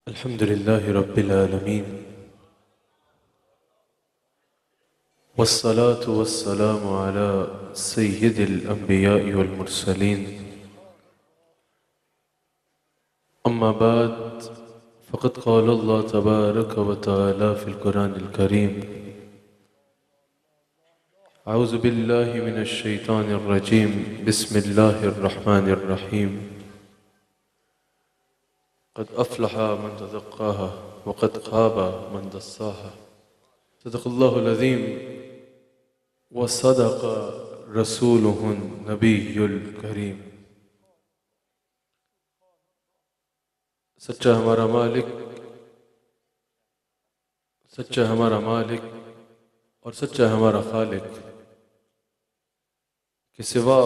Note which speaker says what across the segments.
Speaker 1: अल्हम्दुलिल्लाहि रब्बिल आलमीन वस्सलातु वस्सलामु अला सय्यिदिल अंबिया'i वल मुरसलीन अम्मा बाद फ़क़द क़ाल अल्लाह तबारक व तआला फ़िल क़ुरानिल करीम अऊज़ु बिल्लाहि मिनश शैतानिर रजीम बिस्मिल्लाहिर रहमानिर रहीम क़द अफ़लहा मन तज़क्काहा व क़द ख़ाबा मन दस्साहा सदक़ल्लाहुल अज़ीम व सदक़ रसूलुहुन नबियुल करीम। सच्चा हमारा मालिक और सच्चा हमारा खालिक के सिवा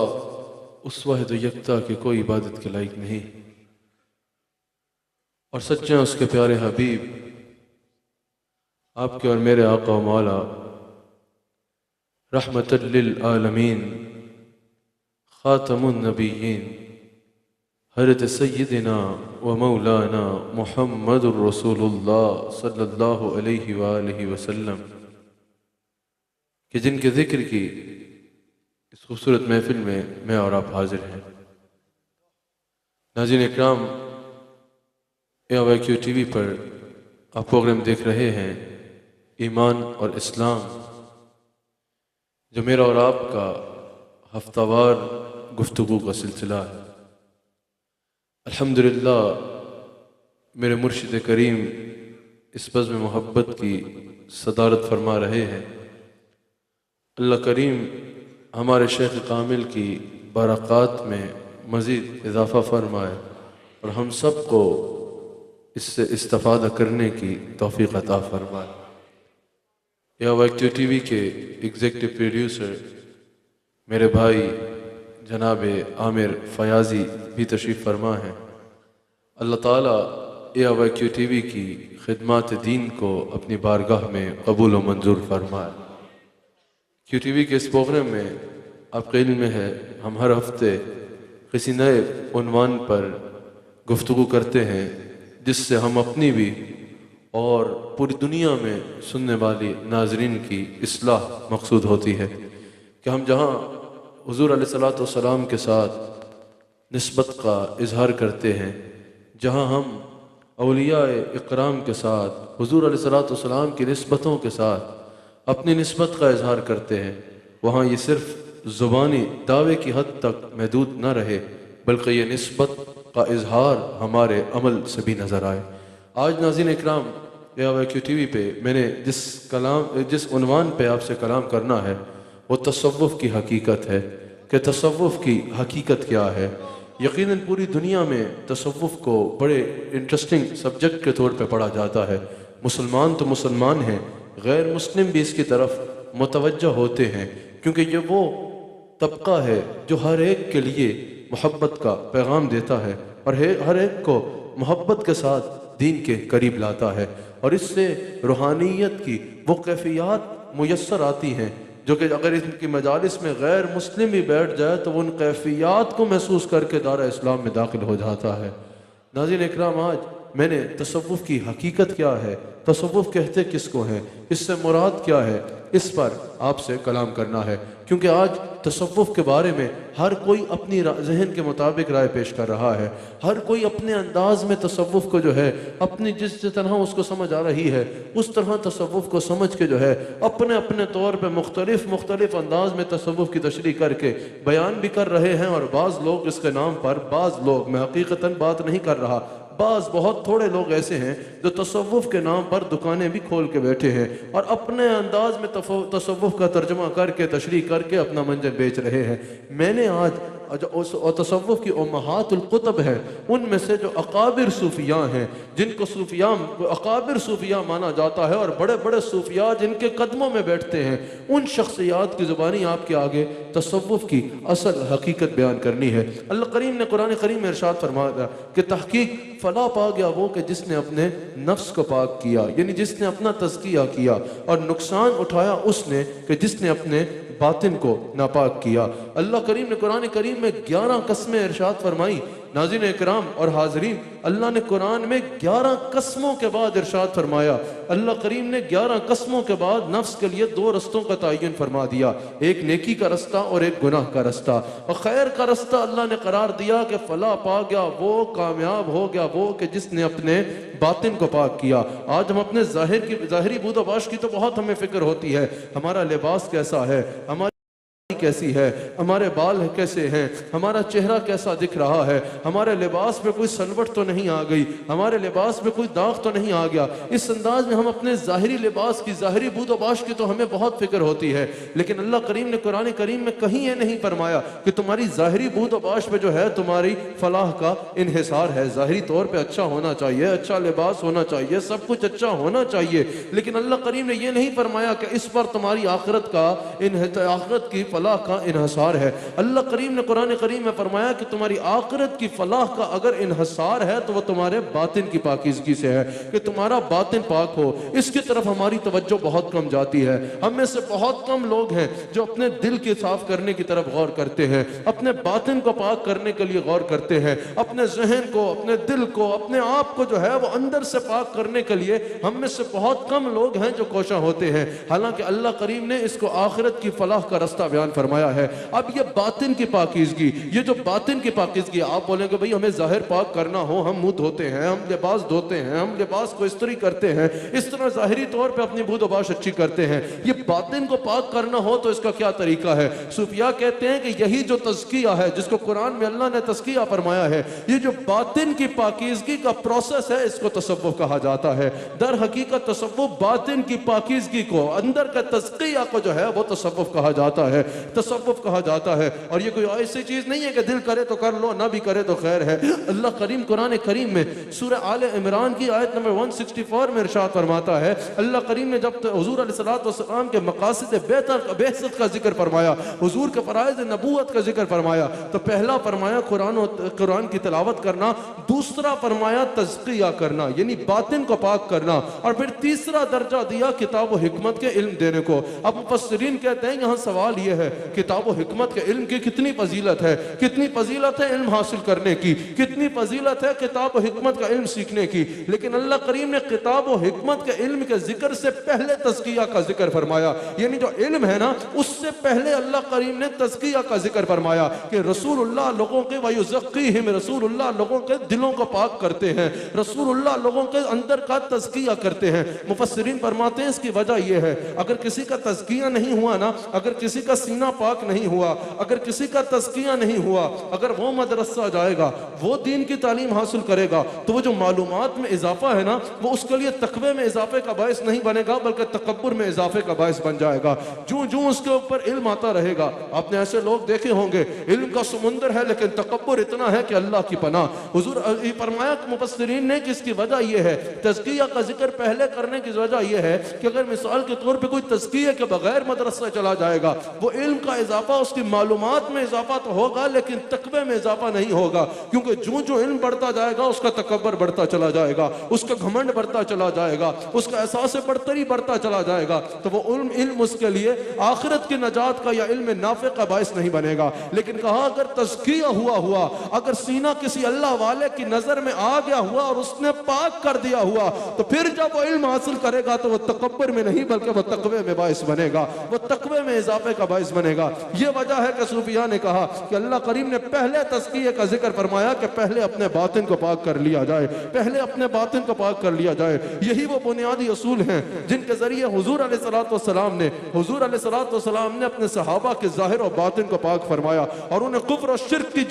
Speaker 1: उस वाहिद यकता की कोई इबादत के लायक नहीं, और सच्चे उसके प्यारे हबीब आपके और मेरे आका व मौला रहमतल लिल आलमीन खातमुन नबिय्यीन हज़रत सय्यिदिना व मौलाना मुहम्मदुर रसूलुल्लाह सल्लल्लाहु अलैहि वालैहि वसल्लम कि जिनके ज़िक्र की इस खूबसूरत महफिल में मैं और आप हाजिर हैं। नाज़रीन इकराम, AYQ TV पर आप प्रोग्राम देख रहे हैं ईमान और इस्लाम, जो मेरा और आपका हफ्तावार गुफ्तगू का सिलसिला है। अल्हम्दुलिल्लाह मेरे मुर्शिद करीम इस बज़्म मोहब्बत की सदारत फरमा रहे हैं। अल्लाह करीम हमारे शेख कामिल की बरक़ात में मज़ीद इजाफ़ा फरमाए और हम सब को इससे इस्तिफ़ादा करने की तौफ़ीक़ अता फरमाए। AYQ TV के एग्ज़ेक्टिव प्रोड्यूसर मेरे भाई जनाब आमिर फ़याज़ी भी तशरीफ़ फरमा हैं। अल्लाह ताला AYQ TV की खिदमत दीन को अपनी बारगाह में कबूल व मंजूर फरमाए। QTV के इस प्रोग्राम में आपके इल्म में है, हम हर हफ्ते किसी नए उन्वान पर गुफ्तगू करते हैं, जिससे हम अपनी भी और पूरी दुनिया में सुनने वाली नाजरीन की इस्लाह मकसूद होती है कि हम जहाँ हुज़ूर अलैहिस्सलातु वस्सलाम के साथ निस्बत का इजहार करते हैं, जहाँ हम औलियाए इकराम के साथ हुज़ूर अलैहिस्सलातु वस्सलाम की निस्बतों के साथ अपनी निस्बत का इजहार करते हैं, वहाँ ये सिर्फ ज़ुबानी दावे की हद तक महदूद न रहे, बल्कि ये निस्बत का इजहार हमारे अमल से भी नज़र आए। आज नाज़रीन इकराम AYQ TV पे मैंने जिस उन्वान पे आपसे कलाम करना है वो तसव्वुफ़ की हकीकत है कि तसव्वुफ़ की हकीकत क्या है। यकीनन पूरी दुनिया में तसव्वुफ़ को बड़े इंटरेस्टिंग सब्जेक्ट के तौर पे पढ़ा जाता है। मुसलमान तो मुसलमान हैं, गैर मुस्लिम भी इसकी तरफ मुतवज्जह होते हैं, क्योंकि ये वो तबका है जो हर एक के लिए मोहब्बत का पैगाम देता है और हर एक को मोहब्बत के साथ दीन के करीब लाता है, और इससे रूहानियत की वो कैफियत मुयस्सर आती हैं जो कि अगर इनकी मजालिस में गैर मुस्लिम भी बैठ जाए तो वो उन कैफियत को महसूस करके दायरा इस्लाम में दाखिल हो जाता है। नाज़रीन इकराम, आज मैंने तसव्वुफ़ की हकीकत क्या है, तसव्वुफ़ कहते किसको हैं, इससे मुराद क्या है, इस पर आपसे कलाम करना है, क्योंकि आज तसव्वुफ़ के बारे में हर कोई अपनी जहन के मुताबिक राय पेश कर रहा है। हर कोई अपने अंदाज में तसव्वुफ़ को जो है अपनी जिस तरह उसको समझ आ रही है उस तरह तसव्वुफ़ को समझ के जो है अपने अपने तौर पर मुख्तलिफ अंदाज में तसव्वुफ़ की तशरीह करके बयान भी कर रहे हैं। और बाज़ लोग इसके नाम पर, बाज़ लोग, मैं हकीकतन बात नहीं कर रहा, बहुत थोड़े लोग ऐसे हैं जो तसव्वुफ़ के नाम पर दुकानें भी खोल के बैठे हैं और अपने अंदाज में तसव्वुफ़ का तर्जुमा करके तशरीह करके अपना मंजर बेच रहे हैं। मैंने आज तसव्वुफ़ की उम्महातुल कुतुब है, उनमें से जो अकाबिर सूफिया हैं, जिनको अकाबिर सूफिया माना जाता है और बड़े बड़े सूफिया जिनके कदमों में बैठते हैं, उन शख्सियात की ज़ुबानी आपके आगे तसव्वुफ़ की असल हकीकत बयान करनी है। अल्लाह करीम ने कुरान करीम में इरशाद फरमाया कि तहकीक फला पा गया वो कि जिसने अपने नफ्स को पाक किया, यानी जिसने अपना तज़किया किया, और नुकसान उठाया उसने कि जिसने अपने बातिन को नापाक किया। अल्लाह करीम ने कुरान करीम में 11 कस्में इरशाद फरमाई नाज़रीन इकराम और हाज़रीन, अल्लाह ने कुरान में 11 कसमों के बाद इरशाद फरमाया, अल्लाह करीम ने 11 कसमों के बाद नफ्स के लिए 2 रस्तों का तयन फरमा दिया, एक नेकी का रास्ता और एक गुनाह का रास्ता। और खैर का रास्ता अल्लाह ने करार दिया कि फला पा गया वो, कामयाब हो गया वो कि जिसने अपने बातिन को पाक किया। आज हम अपने ज़ाहिरी बूदोबाश की तो बहुत हमें फिक्र होती है, हमारा लिबास कैसा है, हमारी कैसी है, हमारे बाल कैसे हैं, हमारा चेहरा कैसा दिख रहा है, हमारे लिबास में कोई सलवट तो नहीं आ गई, हमारे लिबास में कोई दाग तो नहीं आ गया। इस अंदाज में हम अपने ज़ाहिरी लिबास की, ज़ाहिरी बूदोबाश की तो हमें बहुत फिक्र होती है, लेकिन अल्लाह करीम ने कुरान करीम में कहीं ये नहीं फरमाया कि तुम्हारी ज़ाहिरी बूदोबाश में जो है तुम्हारी फलाह का इन्हिसार है। ज़ाहिरी तौर पर अच्छा होना चाहिए, अच्छा लिबास होना चाहिए, सब कुछ अच्छा होना चाहिए, लेकिन अल्लाह करीम ने यह नहीं फरमाया कि इस पर तुम्हारी आखिरत की फलाह का इन्हसार है। अल्लाह करीम ने कुरान करीम में फरमाया कि तुम्हारी आखिरत की फलाह का अगर इन्हसार है तो वह तुम्हारे बातिन की पाकीज़गी से है, कि तुम्हारा बातिन पाक हो। इसकी तरफ हमारी तवज्जो बहुत कम जाती है। हम में से बहुत कम लोग हैं जो अपने दिल के साफ करने की तरफ गौर करते हैं, अपने बातिन को पाक करने के लिए गौर करते हैं, अपने जहन को, अपने दिल को, अपने आप को जो है वो अंदर से पाक करने के लिए हम में से बहुत कम लोग हैं जो कोशा होते हैं। हालांकि अल्लाह करीम ने इसको आखिरत की फलाह का रास्ता बयान फरमाया है। अब ये बातिन की पाकीज़गी, ये जो बातिन की पाकीज़गी, आप बोलेंगे भाई हमें जाहिर पाक करना हो, हम मुंह धोते हैं, हम लिबास धोते हैं, हम लिबास को इस्त्री करते हैं, इस तरह जाहिरी तौर पे अपनी बूदोबाश अच्छी करते हैं। ये बातिन को पाक करना हो तो इसका क्या तरीका है? सूफिया कहते हैं कि यही जो तज़किया है, जिसको कुरान में अल्लाह ने तज़किया फरमाया है, ये जो बातिन की पाकीज़गी का प्रोसेस है, इसको तसव्वुफ कहा जाता है। दर हकीकत तसव्वुफ बातिन की पाकीज़गी को, अंदर का तज़किया को जो है वो तसव्वुफ कहा जाता है, तसव्वुफ कहा जाता है। और ये कोई ऐसी चीज नहीं है कि दिल करे तो कर लो, ना भी करे तो खैर है। अल्लाह करीम कुरान करीम में सूरह आले इमरान की आयत नंबर 164 में इरशाद फरमाता है, अल्लाह करीम ने जब हुजूर अलैहिस्सलातु वस्सलाम के मकासिद बेहसत का जिक्र फरमाया, हुजूर के फराइज़ नबूवत का जिक्र फरमाया, तो पहला फरमाया कुरान की तिलावत करना, दूसरा फरमाया तज़किया करना यानी बातिन को पाक करना, और फिर तीसरा दर्जा दिया किताब व हिकमत के इल्म देने को। अब मुफस्सिरीन कहते हैं यहाँ सवाल यह है, किताब व हिकमत के इल्म की कितनी फजीलत है, कितनी फजीलत है इल्म हासिल करने की, कितनी फजीलत है किताब व हिकमत का इल्म सीखने की, लेकिन अल्लाह करीम ने किताब व हिकमत के इल्म के जिक्र से पहले तज़किया का जिक्र फरमाया। यानी जो इल्म है ना, उससे पहले अल्लाह करीम ने तज़किया का जिक्र फरमाया कि रसूलुल्लाह लोगों के वयुज़क्कीहिम, रसूलुल्लाह लोगों के दिलों को पाक करते हैं, रसूलुल्लाह लोगों के अंदर का तज़किया करते हैं। मुफस्सिरीन फरमाते हैं इसकी वजह यह है, अगर किसी का तज़किया नहीं हुआ ना, अगर किसी का सीना पाक नहीं हुआ, अगर किसी का तज़किया नहीं हुआ, अगर वो मदरसा जाएगा, वो दीन की तालीम हासिल करेगा, तो वो जो मालूमात में इजाफा है ना, वो उसके लिए तकवे में इजाफे का बायस नहीं बनेगा, बल्कि तकब्बुर में इजाफे का बायस बन जाएगा। जो जो उसके ऊपर इल्म आता रहेगा, आपने ऐसे लोग देखे होंगे, इल्म का समुंदर है लेकिन तकब्बुर इतना है कि अल्लाह की पनाह। हुजूर फरमाया मुफस्सिरीन ने कि इसकी वजह यह है, तज़किया का जिक्र पहले करने की वजह यह है कि अगर मिसाल के तौर पे कोई तज़किया के बगैर मदरसा चला जाएगा, वो इल्म का इजाफा, उसकी मालूमात में इजाफा तो होगा लेकिन तकवे में इजाफा नहीं होगा, क्योंकि जो जो इल्म बढ़ता जाएगा उसका तकब्बर बढ़ता चला जाएगा, उसका घमंड बढ़ता चला जाएगा, उसका एहसास बरतरी बढ़ता चला जाएगा, तो वो इल्म उसके लिए आखिरत की नजात का या इल्म नाफे का बायस नहीं बनेगा। लेकिन कहा अगर तज़किया हुआ, अगर सीना किसी अल्लाह वाले की नजर में आ गया हुआ और उसने पाक कर दिया हुआ, तो फिर जब वो इल्म हासिल करेगा तो वो तकब्बर में नहीं बल्कि वो तकवे में बायस बनेगा, वो तकवे में इजाफे का बायस बनेगा। ये वजह है कि सूफिया ने कहा कि अल्लाह करीम ने पहले तज़किये का जिक्र फरमाया कि पहले अपने बातिन को पाक कर लिया जाए, पहले अपने बातिन को पाक कर लिया जाए। यही वो बुनियादी असूल हैं जिनके जरिए हुजूर अलैहिस्सलातु वस्सलाम ने अपने सहाबा के जाहिर और बातिन को पाक फरमाया और उन्हें कुफ्र और शिर्क की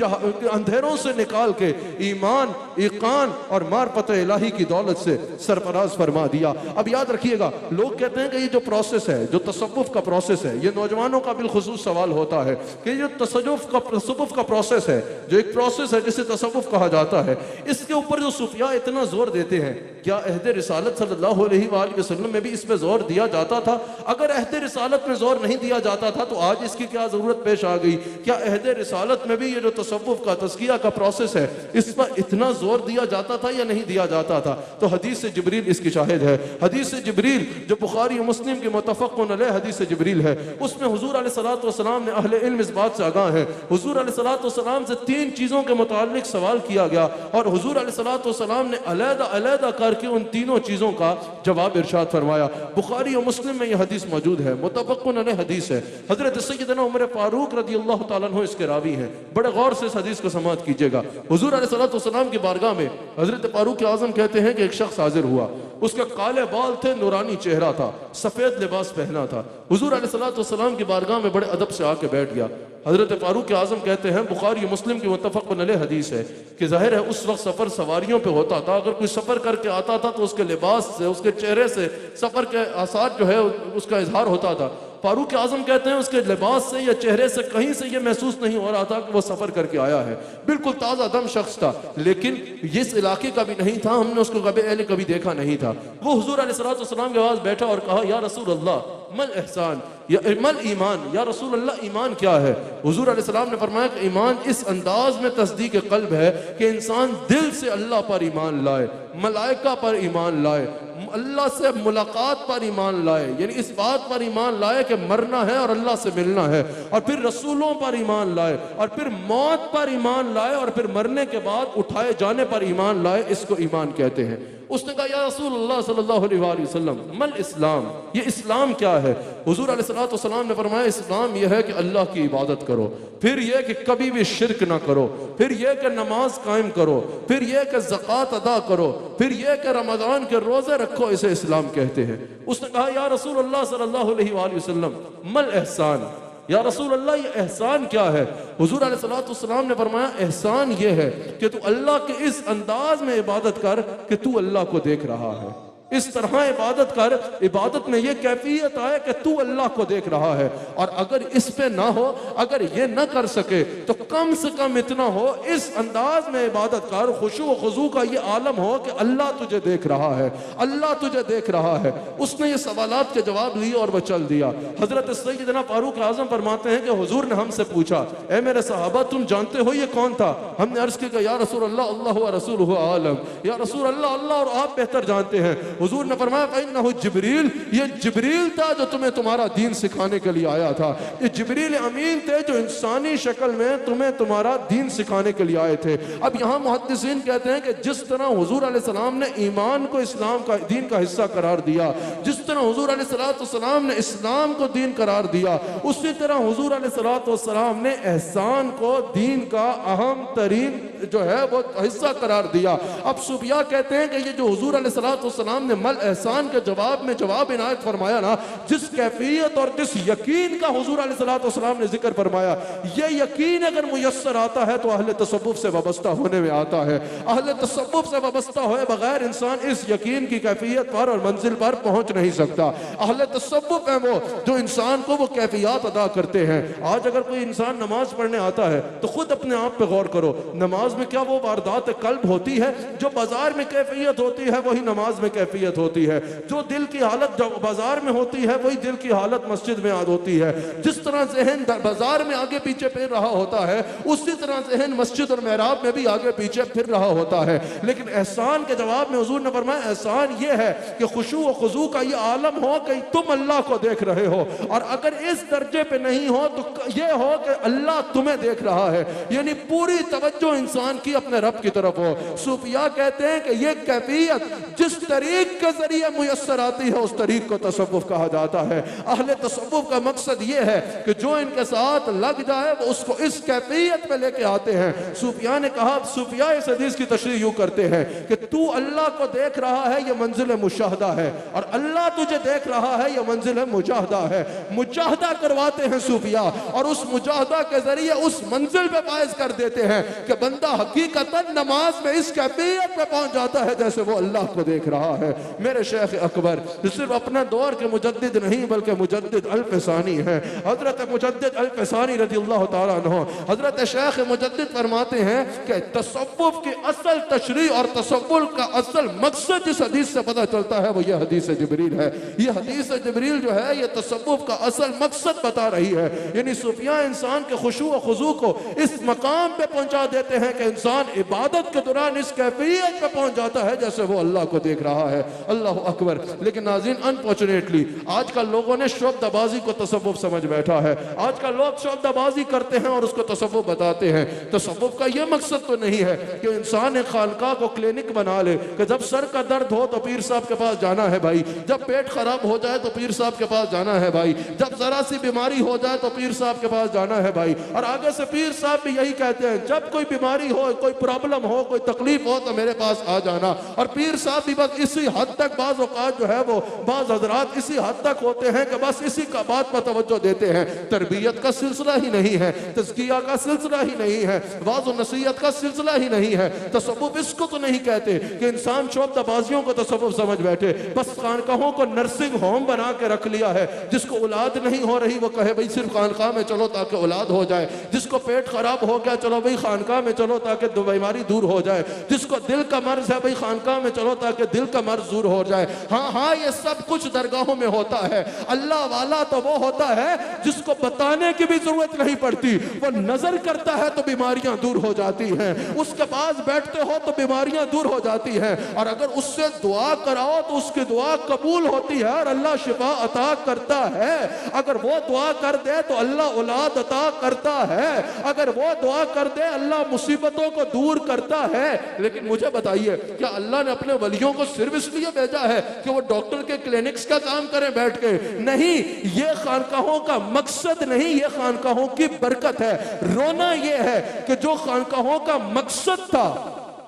Speaker 1: अंधेरों से निकाल के ईमान, इकान और मार्फत इलाही की दौलत से सरफराज फरमा दिया। अब याद रखिएगा, लोग कहते हैं कि ये जो प्रोसेस है, जो तसव्वुफ का प्रोसेस है, ये नौजवानों का बिलखुसूस सवाल होता है कि ये तसव्वुफ का प्रोसेस है, जो एक प्रोसेस है जिसे तसव्वुफ कहा जाता है, इसके ऊपर जो सूफिया इतना जोर देते हैं, क्या अहद रिसालत सल्लल्लाहु अलैहि वसल्लम में भी इस पे जोर दिया जाता था? अगर अहद रिसालत में जोर नहीं दिया जाता था तो आज इसकी क्या जरूरत पेश आ गई? क्या अहद रिसालत में भी ये जो तसव्वुफ का, तज़किया का प्रोसेस है, इस पर इतना जोर दिया जाता था या नहीं दिया जाता था? तो हदीस से जिब्रील इसकी शाहिद है। हदीस से जिब्रील जो बुखारी मुस्लिम की मुत्तफ़क़ुन अलैह हदीस से जिब्रील है, उसमें हुजूर अलैहिस्सलातु अलैहिस्सलातु वस्सलाम ने अहले इल्म इस बात से आगाह है। हुजूर अलैहिस्सलातु वस्सलाम से 3 चीज़ों के मुताल्लिक सवाल किया गया और हुजूर अलैहिस्सलातु वस्सलाम ने अलग-अलग करके उन तीनों चीज़ों का जवाब इरशाद फरमाया। बुखारी और मुस्लिम में यह हदीस मौजूद है, मुतफ़क़ुन अलैह हदीस है। हज़रत सय्यदना उमर फारूक रज़ियल्लाहु ताला अन्हु इसके रावी हैं। बड़े गौर से इस हदीस को समाअत कीजिएगा। हुजूर अलैहिस्सलातु वस्सलाम की बारगाह में हज़रत फारूक आज़म कहते हैं कि एक शख्स हाजिर हुआ, उसका काले बाल थे, नूरानी चेहरा था, सफ़ेद लिबास पहना था। हुजूर अलैहिस्सलातु वस्सलाम की बारगाह में बड़े अदब से आके बैठ गया। हज़रत फारूक आज़म कहते हैं, बुखारी मुस्लिम की मुत्तफ़क़ुन अलैह हदीस है कि ज़ाहिर है उस वक्त सफ़र सवारियों पे होता था। अगर कोई सफ़र करके आता था तो उसके लिबास से, उसके चेहरे से सफ़र के आसार जो है उसका इजहार होता था। फारूक आज़म कहते हैं उसके लिबास से या चेहरे से कहीं से ये महसूस नहीं हो रहा था कि वो सफ़र करके आया है। बिल्कुल ताज़ा दम शख्स था, लेकिन इस इलाके का भी नहीं था, हमने उसको कभी देखा नहीं था। वो हुजूर अलैहिस्सलातु वस्सलाम के पास बैठा और कहा, या रसूल अल्लाह मल एहसान या मल ईमान, या रसूल अल्लाह ईमान क्या है? हुजूर अलैहिस्सलाम ने फरमाया कि ईमान इस अंदाज में तस्दीक क़ल्ब है कि इंसान दिल से अल्लाह पर ईमान लाए, मलाइका पर ईमान लाए, अल्लाह से मुलाकात पर ईमान लाए, यानी इस बात पर ईमान लाए कि मरना है और अल्लाह से मिलना है, और फिर रसूलों पर ईमान लाए, और फिर मौत पर ईमान लाए, और फिर मरने के बाद उठाए जाने पर ईमान लाए। इसको ईमान कहते हैं। उसने कहा, या रसूलुल्लाह सल्लल्लाहु अलैहि वसल्लम मल इस्लाम, ये इस्लाम क्या है? हुजूर अलैहिस्सलातु वस्सलाम ने फरमाया, इस्लाम यह है कि अल्लाह की इबादत करो, फिर यह कि कभी भी शिरक ना करो, फिर यह कि नमाज कायम करो, फिर यह कि ज़कात अदा करो, फिर यह कि रमज़ान के रोज़े रखो, इसे इस्लाम कहते हैं। उसने कहा, या रसूलुल्लाह सल्लल्लाहु अलैहि वसल्लम मल एहसान, या रसूल अल्लाह ये एहसान क्या है? हुजूर अलैहिस्सलातु वस्सलाम ने फरमाया, एहसान ये है कि तू अल्लाह के इस अंदाज में इबादत कर कि तू अल्लाह को देख रहा है। इस तरह इबादत कर, इबादत में ये कैफियत आए कि तू अल्लाह को देख रहा है। और अगर इस पे ना हो, अगर ये ना कर सके तो कम से कम इतना हो, इस अंदाज में इबादत कर, खुशू व खुजू का ये आलम हो कि अल्लाह तुझे देख रहा है, अल्लाह तुझे देख रहा है। उसने ये सवालात के जवाब लिए और वह चल दिया। हजरत सैयदना फारूक आज़म फरमाते हैं कि हुजूर ने हमसे पूछा, ए मेरे सहाबा तुम जानते हो ये कौन था? हमने अर्ज किया, या रसूल अल्लाह अल्लाह व रसूलुहु आलम, या रसूल अल्लाह अल्लाह और आप बेहतर जानते हैं। हुजूर ने फरमाया, फइन्नहु जिब्रील, ये जिब्रील था जो तुम्हें तुम्हारा दीन सिखाने के लिए आया था। ये जिब्रील अमीन थे जो इंसानी शक्ल में तुम्हें तुम्हारा दीन सिखाने के लिए आए थे। अब यहाँ मुहद्दिसीन कहते हैं कि जिस तरह हुजूर अलैहिस्सलाम ने ईमान को इस्लाम का दीन का हिस्सा करार दिया, जिस तरह हुजूर अलैहिस्सलाम ने इस्लाम को दीन करार दिया, उसी तरह हुजूर अलैहिस्सलाम ने एहसान को दीन का अहम तरीन जो है वो हिस्सा करार दिया। अब सूफिया कहते हैं कि ये जो हुजूर अलैहिस्सलाम ने मल एहसान के जवाब में जवाब इनायत फरमाया ना, जिस कैफियत और जिस यकीन का हुजूर अलैहिस्सलाम ने जिक्र फरमाया, ये यकीन अगर मुयस्सर आता है तो अहले तसव्वुफ से वाबस्ता होने में आता है। अहले तसव्वुफ से वाबस्ता होए बगैर इंसान इस यकीन की कैफियत पर और मंजिल पर पहुंच नहीं सकता। अहले तसव्वुफ है वो जो इंसान को वो कैफियत अदा करते हैं। आज अगर कोई इंसान नमाज पढ़ने आता है तो खुद अपने आप पे गौर करो, नमाज में क्या वो वारदात कल्ब होती है? जो बाजार में कैफियत होती है वही नमाज में कैफियत होती है। जो दिल की हालत बाजार में होती है वही दिल की हालत मस्जिद में होती है। जिस तरह जहन बाजार में आगे पीछे फिर रहा होता है, उसी तरह जहन मस्जिद और मेहराब में भी आगे पीछे फिर रहा होता है। लेकिन एहसान के जवाब में हुजूर ने फरमाया, एहसान ये है कि खुशू व खुजू का ये आलम हो कि तुम अल्लाह को देख रहे हो, और अगर इस दर्जे पे नहीं हो तो ये हो कि अल्लाह तुम्हें देख रहा है, यानी पूरी तवज्जो इंसान की अपने रब की तरफ हो। सूफिया कहते हैं कि ये कैफियत जिस तरीक के जरिए मुयस्सर आती है उस तरीक को तसव्वुफ कहा जाता है। अहले तसव्वुफ का मकसद ये है कि जो इनके साथ लग जाए वो उसको इस कैफियत में लेके आते हैं। सूफिया ने कहा, सूफिया इस हदीस की तशरीह यूं करते हैं कि तू अल्लाह को देख रहा है ये मंजिल मुशाहदा है, और अल्लाह तुझे देख रहा है ये मंजिल मुजाहदा है। मुजाहदा करवाते हैं सूफिया, और उस मुजाहदा के जरिए उस मंजिल पे फायज कर देते हैं कि बंदा हकीकतन नमाज में इस कैफियत पे पहुंच जाता है जैसे वो अल्लाह को देख रहा है। मेरे शेख अकबर सिर्फ अपना दौर के मुजद्दिद नहीं बल्कि मुजद्दिद अल-फ़सानी है। हजरत मुजद्दिद अल-फ़सानी रज़ियल्लाहु ताला अन्हु, हजरत शेख मुजद्दिद फरमाते हैं कि तसव्वुफ की असल तशरीह और तसव्वुफ का असल मकसद इस हदीस से पता चलता है, वो ये हदीस जिब्रील है। ये हदीस जिब्रील जो है ये तसव्वुफ का असल मकसद बता रही है। यानी सूफिया इंसान के खुशू व खुजू को इस मकाम पे पहुंचा देते हैं कि इंसान इबादत के दौरान इस कैफियत पे पहुंच जाता है जैसे वो अल्लाह को देख रहा है। अल्लाह अकबर। लेकिन नाज़रीन, अनफॉर्चुनेटली आजकल लोगों ने शब्दबाजी को तसव्वुफ समझ बैठा है। आजकल लोग शब्दबाजी करते हैं और उसको तसव्वुफ बताते हैं। तसव्वुफ का यह मकसद तो नहीं है कि इंसान एक खानका को क्लिनिक बना ले कि जब सर का दर्द हो तो पीर साहब के पास जाना है भाई, जब पेट खराब हो जाए तो पीर साहब के पास जाना है भाई, जब जरा सी बीमारी हो जाए तो पीर साहब के पास जाना है भाई। और आगे से पीर साहब भी यही कहते हैं, जब कोई बीमारी हो, कोई प्रॉब्लम हो, कोई तकलीफ हो तो मेरे पास आ जाना। और पीर साहब भी बस इसी हद तक, बाज़ औक़ात जो है वो बाज़ हज़रात इसी हद तक होते हैं कि बस इसी का बात पर तवज्जो देते हैं। तरबियत का सिलसिला ही नहीं है, तज़किया का सिलसिला ही नहीं है, वाज़ नसीहत का सिलसिला ही नहीं है। तसव्वुफ इसको तो नहीं कहते कि इंसान शोबदाबाजियों को तसव्वुफ समझ बैठे। बस खानकाहों को नर्सिंग होम बना के रख लिया है। जिसको औलाद नहीं हो रही वो कहे भाई सिर्फ खानकाह में चलो ताकि औलाद हो जाए। जिसको पेट खराब हो गया चलो भाई खानकाह में चलो ताकि बीमारी दूर हो जाए। जिसको दिल का मर्ज है भाई खानकाह में चलो ताकि दिल का मर्ज दूर हो जाए। हाँ हाँ, ये सब कुछ दरगाहों में होता है। अल्लाह वाला तो वो होता है जिसको बताने की भी जरूरत नहीं पड़ती, वो नजर करता है तो बीमारियां दूर हो जाती हैं। उसके पास बैठते हो तो बीमारियां दूर हो जाती हैं। और अगर उससे दुआ कराओ तो उसकी दुआ कबूल होती है और अल्लाह शिफा अता करता है। अगर वो दुआ कर दे तो अल्लाह औलाद अता करता है। अगर वो दुआ कर दे अल्लाह मुसीबतों को दूर करता है। लेकिन मुझे बताइए, क्या अल्लाह ने अपने वलियों को सिर्फ इसलिए भेजा है कि वो डॉक्टर के क्लिनिक्स का काम करें बैठ के? नहीं, ये खानकाहों का मकसद नहीं, ये खानकाहों की बरकत है। रोना ये है कि जो खानकाहों का मकसद था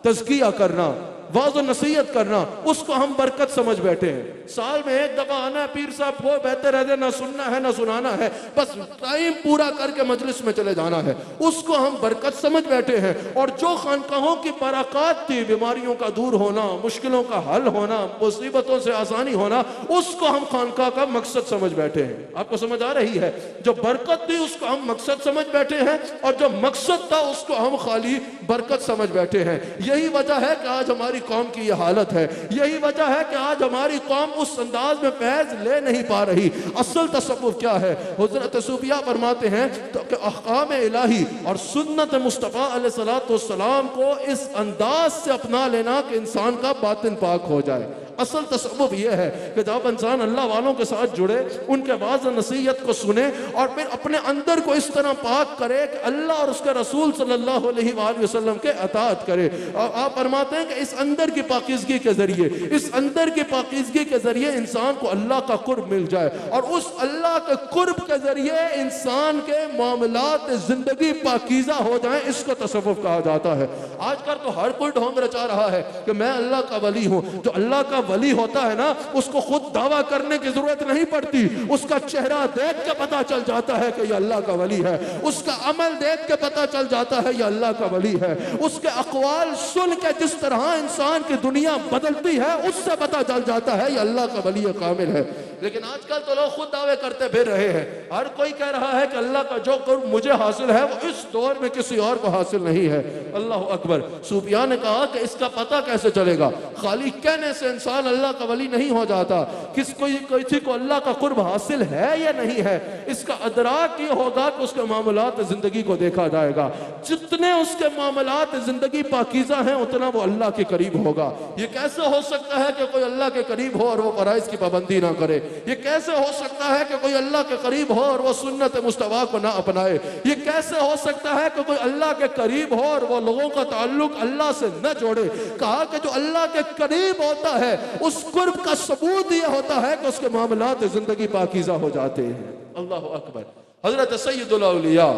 Speaker 1: तज़किया करना, वाज़ और नसीहत करना, उसको हम बरकत समझ बैठे हैं। साल में एक दफा आना है पीर साहब को, बेहतर रहते ना सुनना है ना सुनाना है, बस टाइम पूरा करके मजलिस में चले जाना है, उसको हम बरकत समझ बैठे हैं। और जो खानकाहों की बरक़ात थी, बीमारियों का दूर होना, मुश्किलों का हल होना, मुसीबतों से आसानी होना, उसको हम खानका का मकसद समझ बैठे हैं। आपको समझ आ रही है? जो बरकत थी उसको हम मकसद समझ बैठे हैं और जो मकसद था उसको हम खाली बरकत समझ बैठे हैं। यही वजह है कि आज हमारी कौम की यह हालत है। यही वजह है कि आज हमारी कौम उस अंदाज में फैज ले नहीं पा रही। असल तसव्वुफ क्या है? हुज़रत सूफिया फरमाते हैं तो कि अहकाम इलाही और सुन्नत मुस्तफ़ा अलैहिस्सलाम को इस अंदाज से अपना लेना कि इंसान का बातिन पाक हो जाए। असल तसव्वुफ यह है कि जब इंसान अल्लाह वालों के साथ जुड़े, उनके वाज़ नसीहत को सुने और फिर अपने अंदर को इस तरह पाक करे कि अल्लाह और उसके रसूल सल्लल्लाहु अलैहि वसल्लम के अताअत करे। और आप फरमाते हैं कि इस अंदर की पाकीज़गी के जरिए, इस अंदर की पाकीज़गी के जरिए इंसान को अल्लाह का कुर्ब मिल जाए और उस अल्लाह के कुर्ब के जरिए इंसान के मामलात जिंदगी पाकीज़ा हो जाए। इसको तसव्वुफ कहा जाता है। आजकल तो हर कोई ढोंग रचा रहा है कि मैं अल्लाह का वली हूँ। जो अल्लाह का वली होता है ना, उसको खुद दावा करने की जरूरत नहीं पड़ती, उसका चेहरा देख के पता चल जाता है कि यह अल्लाह का वली है। उसका अमल देख के पता चल जाता है यह अल्लाह का वली है। उसके अक़वाल सुन के जिस तरह इंसान की दुनिया बदलती है उससे पता चल जाता है यह अल्लाह का वली कामिल है। लेकिन आजकल तो लोग खुद दावे करते फिर रहे हैं। हर कोई कह रहा है कि अल्लाह का जो कुर्ब मुझे हासिल है वो इस दौर में किसी और को हासिल नहीं है। अल्लाह अकबर। सूफिया ने कहा कि इसका पता कैसे चलेगा? खाली कहने से इंसान अल्लाह का वली नहीं हो जाता। किसी को अल्लाह का कुर्ब हासिल है या नहीं है, इसका अदराक ये होगा कि उसके मामलात जिंदगी को देखा जाएगा। जितने उसके मामलात जिंदगी पाकीज़ा हैं उतना वो अल्लाह के करीब होगा। ये कैसे हो सकता है कि कोई अल्लाह के करीब हो और वो फराइज़ की पाबंदी ना करे? ये कैसे हो सकता है कि कोई अल्लाह के करीब हो और वो सुन्नत मुस्तफा को ना अपनाए? ये कैसे हो सकता है कि कोई अल्लाह के करीब हो और वो लोगों का ताल्लुक अल्लाह से न जोड़े? कहा कि जो अल्लाह के करीब होता है उस कुर्ब का सबूत ये होता है कि उसके मामलात जिंदगी पाकीज़ा हो जाते हैं। अल्लाह अकबर। हजरत सैयदुल औलिया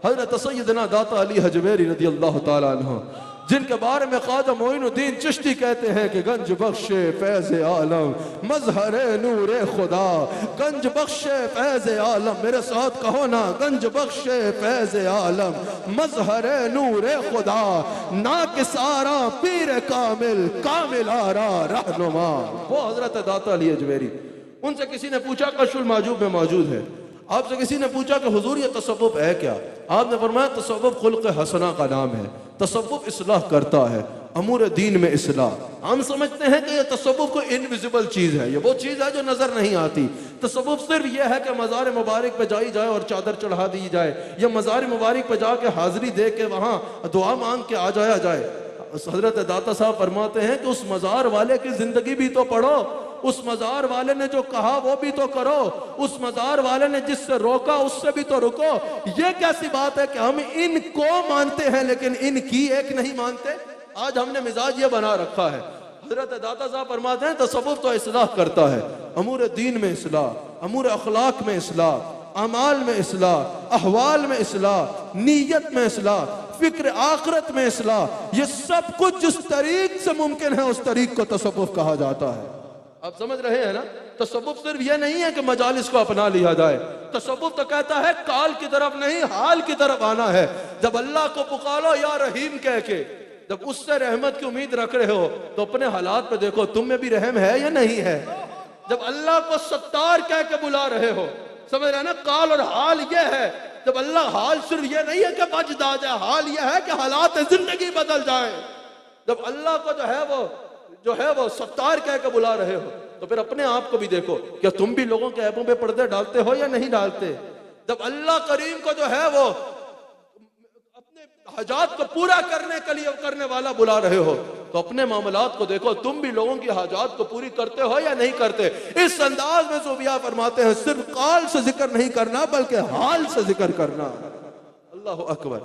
Speaker 1: हजरत सैयदना दाता अली हजवेरी रज़ी अल्लाह ताला अन्हु, जिनके बारे में ख्वाजा मोइनुद्दीन चिश्ती कहते हैं कि गंज बख्शे फैज़ आलम मज़हरे नूरे खुदा, गंज बख्शे फैज़ आलम, मेरे साथ कहो ना, गंज बख्शे फैज़ आलम मज़हरे नूरे खुदा, ना किसारा पीर कामिल कामिल आरा रहनुमा। वो हजरत दाता अली हजवेरी। उनसे किसी ने पूछा कशफुल माजूब में मौजूद है, आपसे किसी ने पूछा कि हुजूर ये तसव्वुफ है क्या? आपने फरमाया तसव्वुफ खुल्क़ हसना का नाम है। तसव्वुफ इस्लाह करता है, अमूर दीन में इस्लाह। हम समझते हैं कि ये तसव्वुफ कोई इनविजिबल चीज़ है, ये वो चीज़ है जो नज़र नहीं आती। तसव्वुफ सिर्फ यह है कि मज़ार मुबारक पे जाई जाए और चादर चढ़ा दी जाए या मज़ार मुबारक पे जाके हाज़री दे के वहाँ दुआ मांग के आ जाया जाए। हजरत दाता साहब फरमाते हैं कि उस मजार वाले की जिंदगी भी तो पढ़ो, उस मजार वाले ने जो कहा वो भी तो करो, उस मजार वाले ने जिससे रोका उससे भी तो रुको। ये कैसी बात है कि हम इनको मानते हैं लेकिन इनकी एक नहीं मानते। आज हमने मिजाज ये बना रखा है। हजरत दाता साहब फरमाते हैं तसव्वुफ तो इस्लाह करता है, अमूर दीन में इस्लाह, अमूर अखलाक में इस्लाह, अमाल में इस्लाह, अहवाल में इस्लाह, नीयत में इस्लाह, फिक्र आखिरत में इस्लाह। ये सब कुछ जिस तरीक से मुमकिन है उस तरीक को तसव्वुफ कहा जाता है। आप समझ रहे हैं ना? तसव्वुफ सिर्फ ये नहीं है कि मजालिस को अपना लिया जाए। तसव्वुफ तो कहता है काल की तरफ नहीं हाल की तरफ आना है। जब अल्लाह को पुकारो या रहीम कह के, जब उससे रहमत की उम्मीद रख रहे हो तो अपने हालात पे देखो तुम में भी रहम है या नहीं है। जब अल्लाह को सत्तार कह के बुला रहे हो, समझ रहे ना? काल और हाल ये है। जब अल्लाह हाल सिर्फ ये नहीं है कि बच आ जाए, हाल ये है कि हालात जिंदगी बदल जाए। जब अल्लाह को जो है वो सत्तार कह के बुला रहे हो तो फिर अपने आप को भी देखो, क्या तुम भी लोगों के ऐबों पे पर्दे डालते हो या नहीं डालते। जब अल्लाह करीम को जो है वो अपने हाजात को पूरा करने के लिए करने वाला बुला रहे हो तो अपने मामलात को देखो, तुम भी लोगों की हाजात को पूरी करते हो या नहीं करते। इस अंदाज में सूफिया फरमाते हैं सिर्फ काल से जिक्र नहीं करना बल्कि हाल से जिक्र करना। अल्लाह अकबर।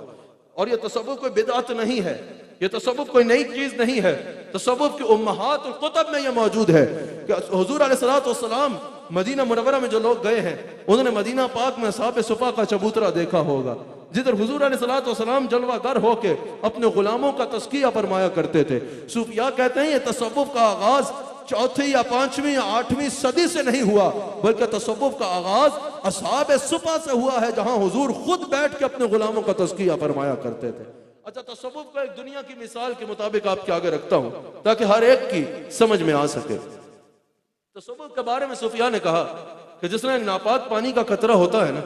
Speaker 1: और ये तसव्वुफ कोई बिदअत नहीं है, ये तसव्वुफ कोई नई चीज नहीं है। तसव्वुफ की उम्महातुल कुतुब में ये मौजूद है कि हुजूर अलैहिस्सलातु वस्सलाम मदीना मुनव्वरा में जो लोग गए हैं उन्होंने मदीना पाक में साहब सुफा का चबूतरा देखा होगा, जिधर हुजूर अलैहिस्सलातु वस्सलाम जलवागर होके अपने गुलामों का तज़किया फरमाया करते थे। सूफिया कहते हैं ये तसव्वुफ का आगाज चौथी या पांचवी या आठवीं सदी से नहीं हुआ बल्कि तसव्वुफ का आगाज असहाब सुफा से हुआ है, जहां हुजूर खुद बैठ के अपने गुलामों का तज़किया फरमाया करते थे। अच्छा, तसव्वुफ को एक दुनिया की मिसाल के मुताबिक आपके आगे रखता हूं ताकि हर एक की समझ में आ सके। तसव्वुफ के बारे में सूफिया ने कहा कि जिसने नापाक पानी का कतरा होता है ना,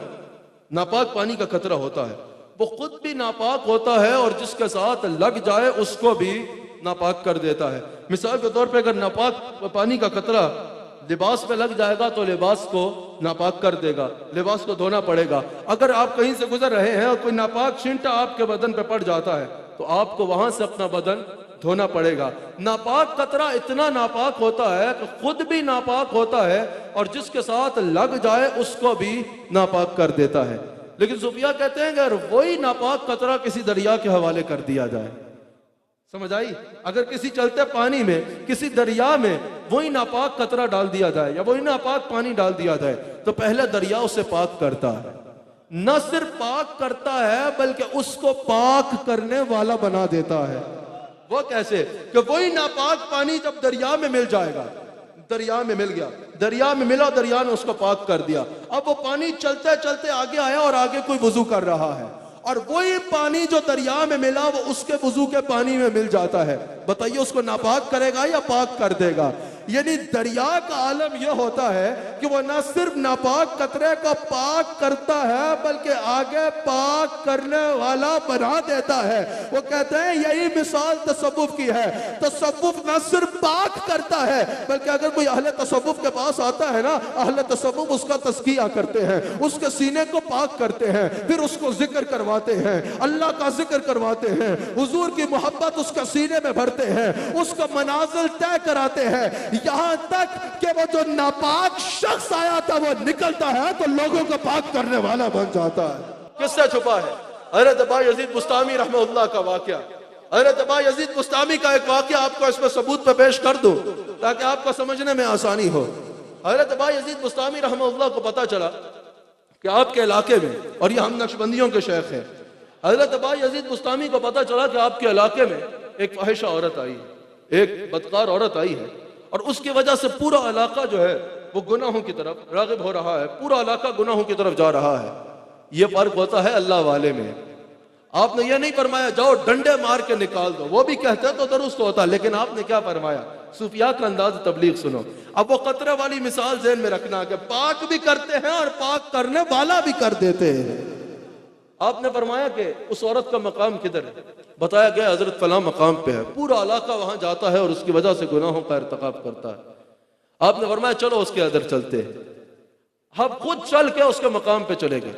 Speaker 1: नापाक पानी का कतरा होता है, वो खुद भी नापाक होता है और जिसके साथ लग जाए उसको भी नापाक कर देता है। मिसाल के तौर पे अगर नापाक पानी का कतरा लिबास पे लग जाएगा तो लिबास को नापाक कर देगा, लिबास को धोना पड़ेगा। अगर आप कहीं से गुजर रहे हैं और कोई नापाक छिंटा आपके बदन पे पड़ जाता है तो आपको वहां से अपना बदन धोना पड़ेगा। नापाक कतरा इतना नापाक होता है कि खुद भी नापाक होता है और जिसके साथ लग जाए उसको भी नापाक कर देता है। लेकिन सूफिया कहते हैं अगर वही नापाक कतरा किसी दरिया के हवाले कर दिया जाए, समझ आई? अगर किसी चलते पानी में, किसी दरिया में वही नापाक कतरा डाल दिया जाए या वही नापाक पानी डाल दिया जाए तो पहले दरिया उसे पाक करता है। न सिर्फ पाक करता है बल्कि उसको पाक करने वाला बना देता है। वो कैसे? कि वही नापाक पानी जब दरिया में मिल जाएगा, दरिया में मिल गया, दरिया में मिला, दरिया ने उसको पाक कर दिया। अब वो पानी चलते चलते आगे आया और आगे कोई वुजू कर रहा है और वही पानी जो दरिया में मिला वो उसके वुजू के पानी में मिल जाता है। बताइए उसको नापाक करेगा या पाक कर देगा? यानी दरिया का आलम यह होता है कि वो न सिर्फ नापाक कतरे को पाक करता है बल्कि आगे पाक करने वाला बना देता है। वो कहते हैं यही मिसाल तसव्वुफ की है। तसव्वुफ न सिर्फ पाक करता है बल्कि अगर कोई अहले तसव्वुफ के पास आता है ना, अहले तसव्वुफ उसका तज़किया करते हैं, उसके सीने को पाक करते हैं, फिर उसको जिक्र करवाते हैं, अल्लाह का जिक्र करवाते हैं, हुजूर की मोहब्बत उसके सीने में भरते हैं, उसका मनाजिल तय कराते हैं, यहाँ तक कि वो जो नापाक शख्स आया था वो निकलता है तो लोगों को पाक करने वाला बन जाता है। किससे छुपा है? हज़रत अबा यजीद बुस्तामी रहमतुल्लाह का वाक़या। हज़रत अबा यजीद बुस्तामी का एक वाक़या आपको इसमें सबूत पे पेश कर दूं ताकि आपको समझने में आसानी हो। हज़रत अबा यजीद बुस्तामी रहमतुल्लाह को पता चला कि आपके इलाके में, और ये हम नक्शबंदियों के शेख हैं, हज़रत अबा यजीद बुस्तामी को पता चला कि आपके इलाके में एक फाहिशा औरत आई है, एक बदकार औरत आई है और उसकी वजह से पूरा इलाका जो है वो गुनाहों की तरफ राग़िब हो रहा है, पूरा इलाका गुनाहों की तरफ जा रहा है। ये फर्क होता है अल्लाह वाले में। आपने ये नहीं फरमाया जाओ डंडे मार के निकाल दो, वो भी कहते तो दुरुस्त होता, लेकिन आपने क्या फरमाया? सूफिया का अंदाज तबलीग सुनो। अब वो कतरे वाली मिसाल ज़हन में रखना कि पाक भी करते हैं और पाक करने वाला भी कर देते हैं। आपने फरमाया कि उस औरत का मकाम किधर है? बताया गया हजरत फला मकाम पे है, पूरा इलाका वहां जाता है और उसकी वजह से गुनाहों का इर्तिकाब करता है। आपने फरमाया चलो उसके अंदर चलते हैं। आप खुद चल के उसके मकाम पे चले गए,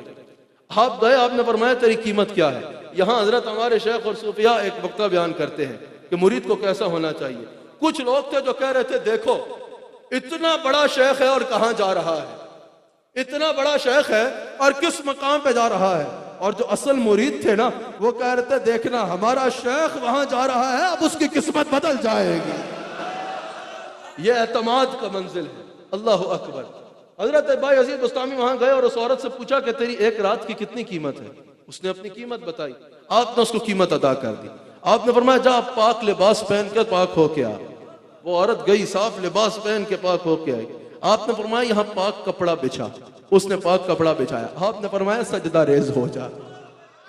Speaker 1: आप गए, आपने फरमाया तेरी कीमत क्या है? यहाँ हजरत हमारे शेख और सूफिया एक वक्ता बयान करते हैं कि मुरीद को कैसा होना चाहिए। कुछ लोग थे जो कह रहे थे देखो इतना बड़ा शेख है और कहाँ जा रहा है, इतना बड़ा शेख है और किस मकाम पे जा रहा है। और जो असल मुरीद थे ना वो कह रहे थे देखना हमारा शेख वहां जा रहा है, अब उसकी किस्मत बदल जाएगी। ये एतमाद का मंजिल है। अल्लाह अकबर। हजरत भाई अजीज बुस्तामी वहां गए और उस औरत से पूछा कि तेरी एक रात की कितनी कीमत है। उसने अपनी कीमत बताई, आपने उसको कीमत अदा कर दी। आपने फरमाया जा पाक लिबास पहन कर पाक होके आ। वो औरत गई, साफ लिबास पहन के पाक होके आई। आपने फरमाया यहाँ पाक कपड़ा बिछा, उसने पाक कपड़ा बिछाया। आपने फरमाया सजदा रेज हो जा।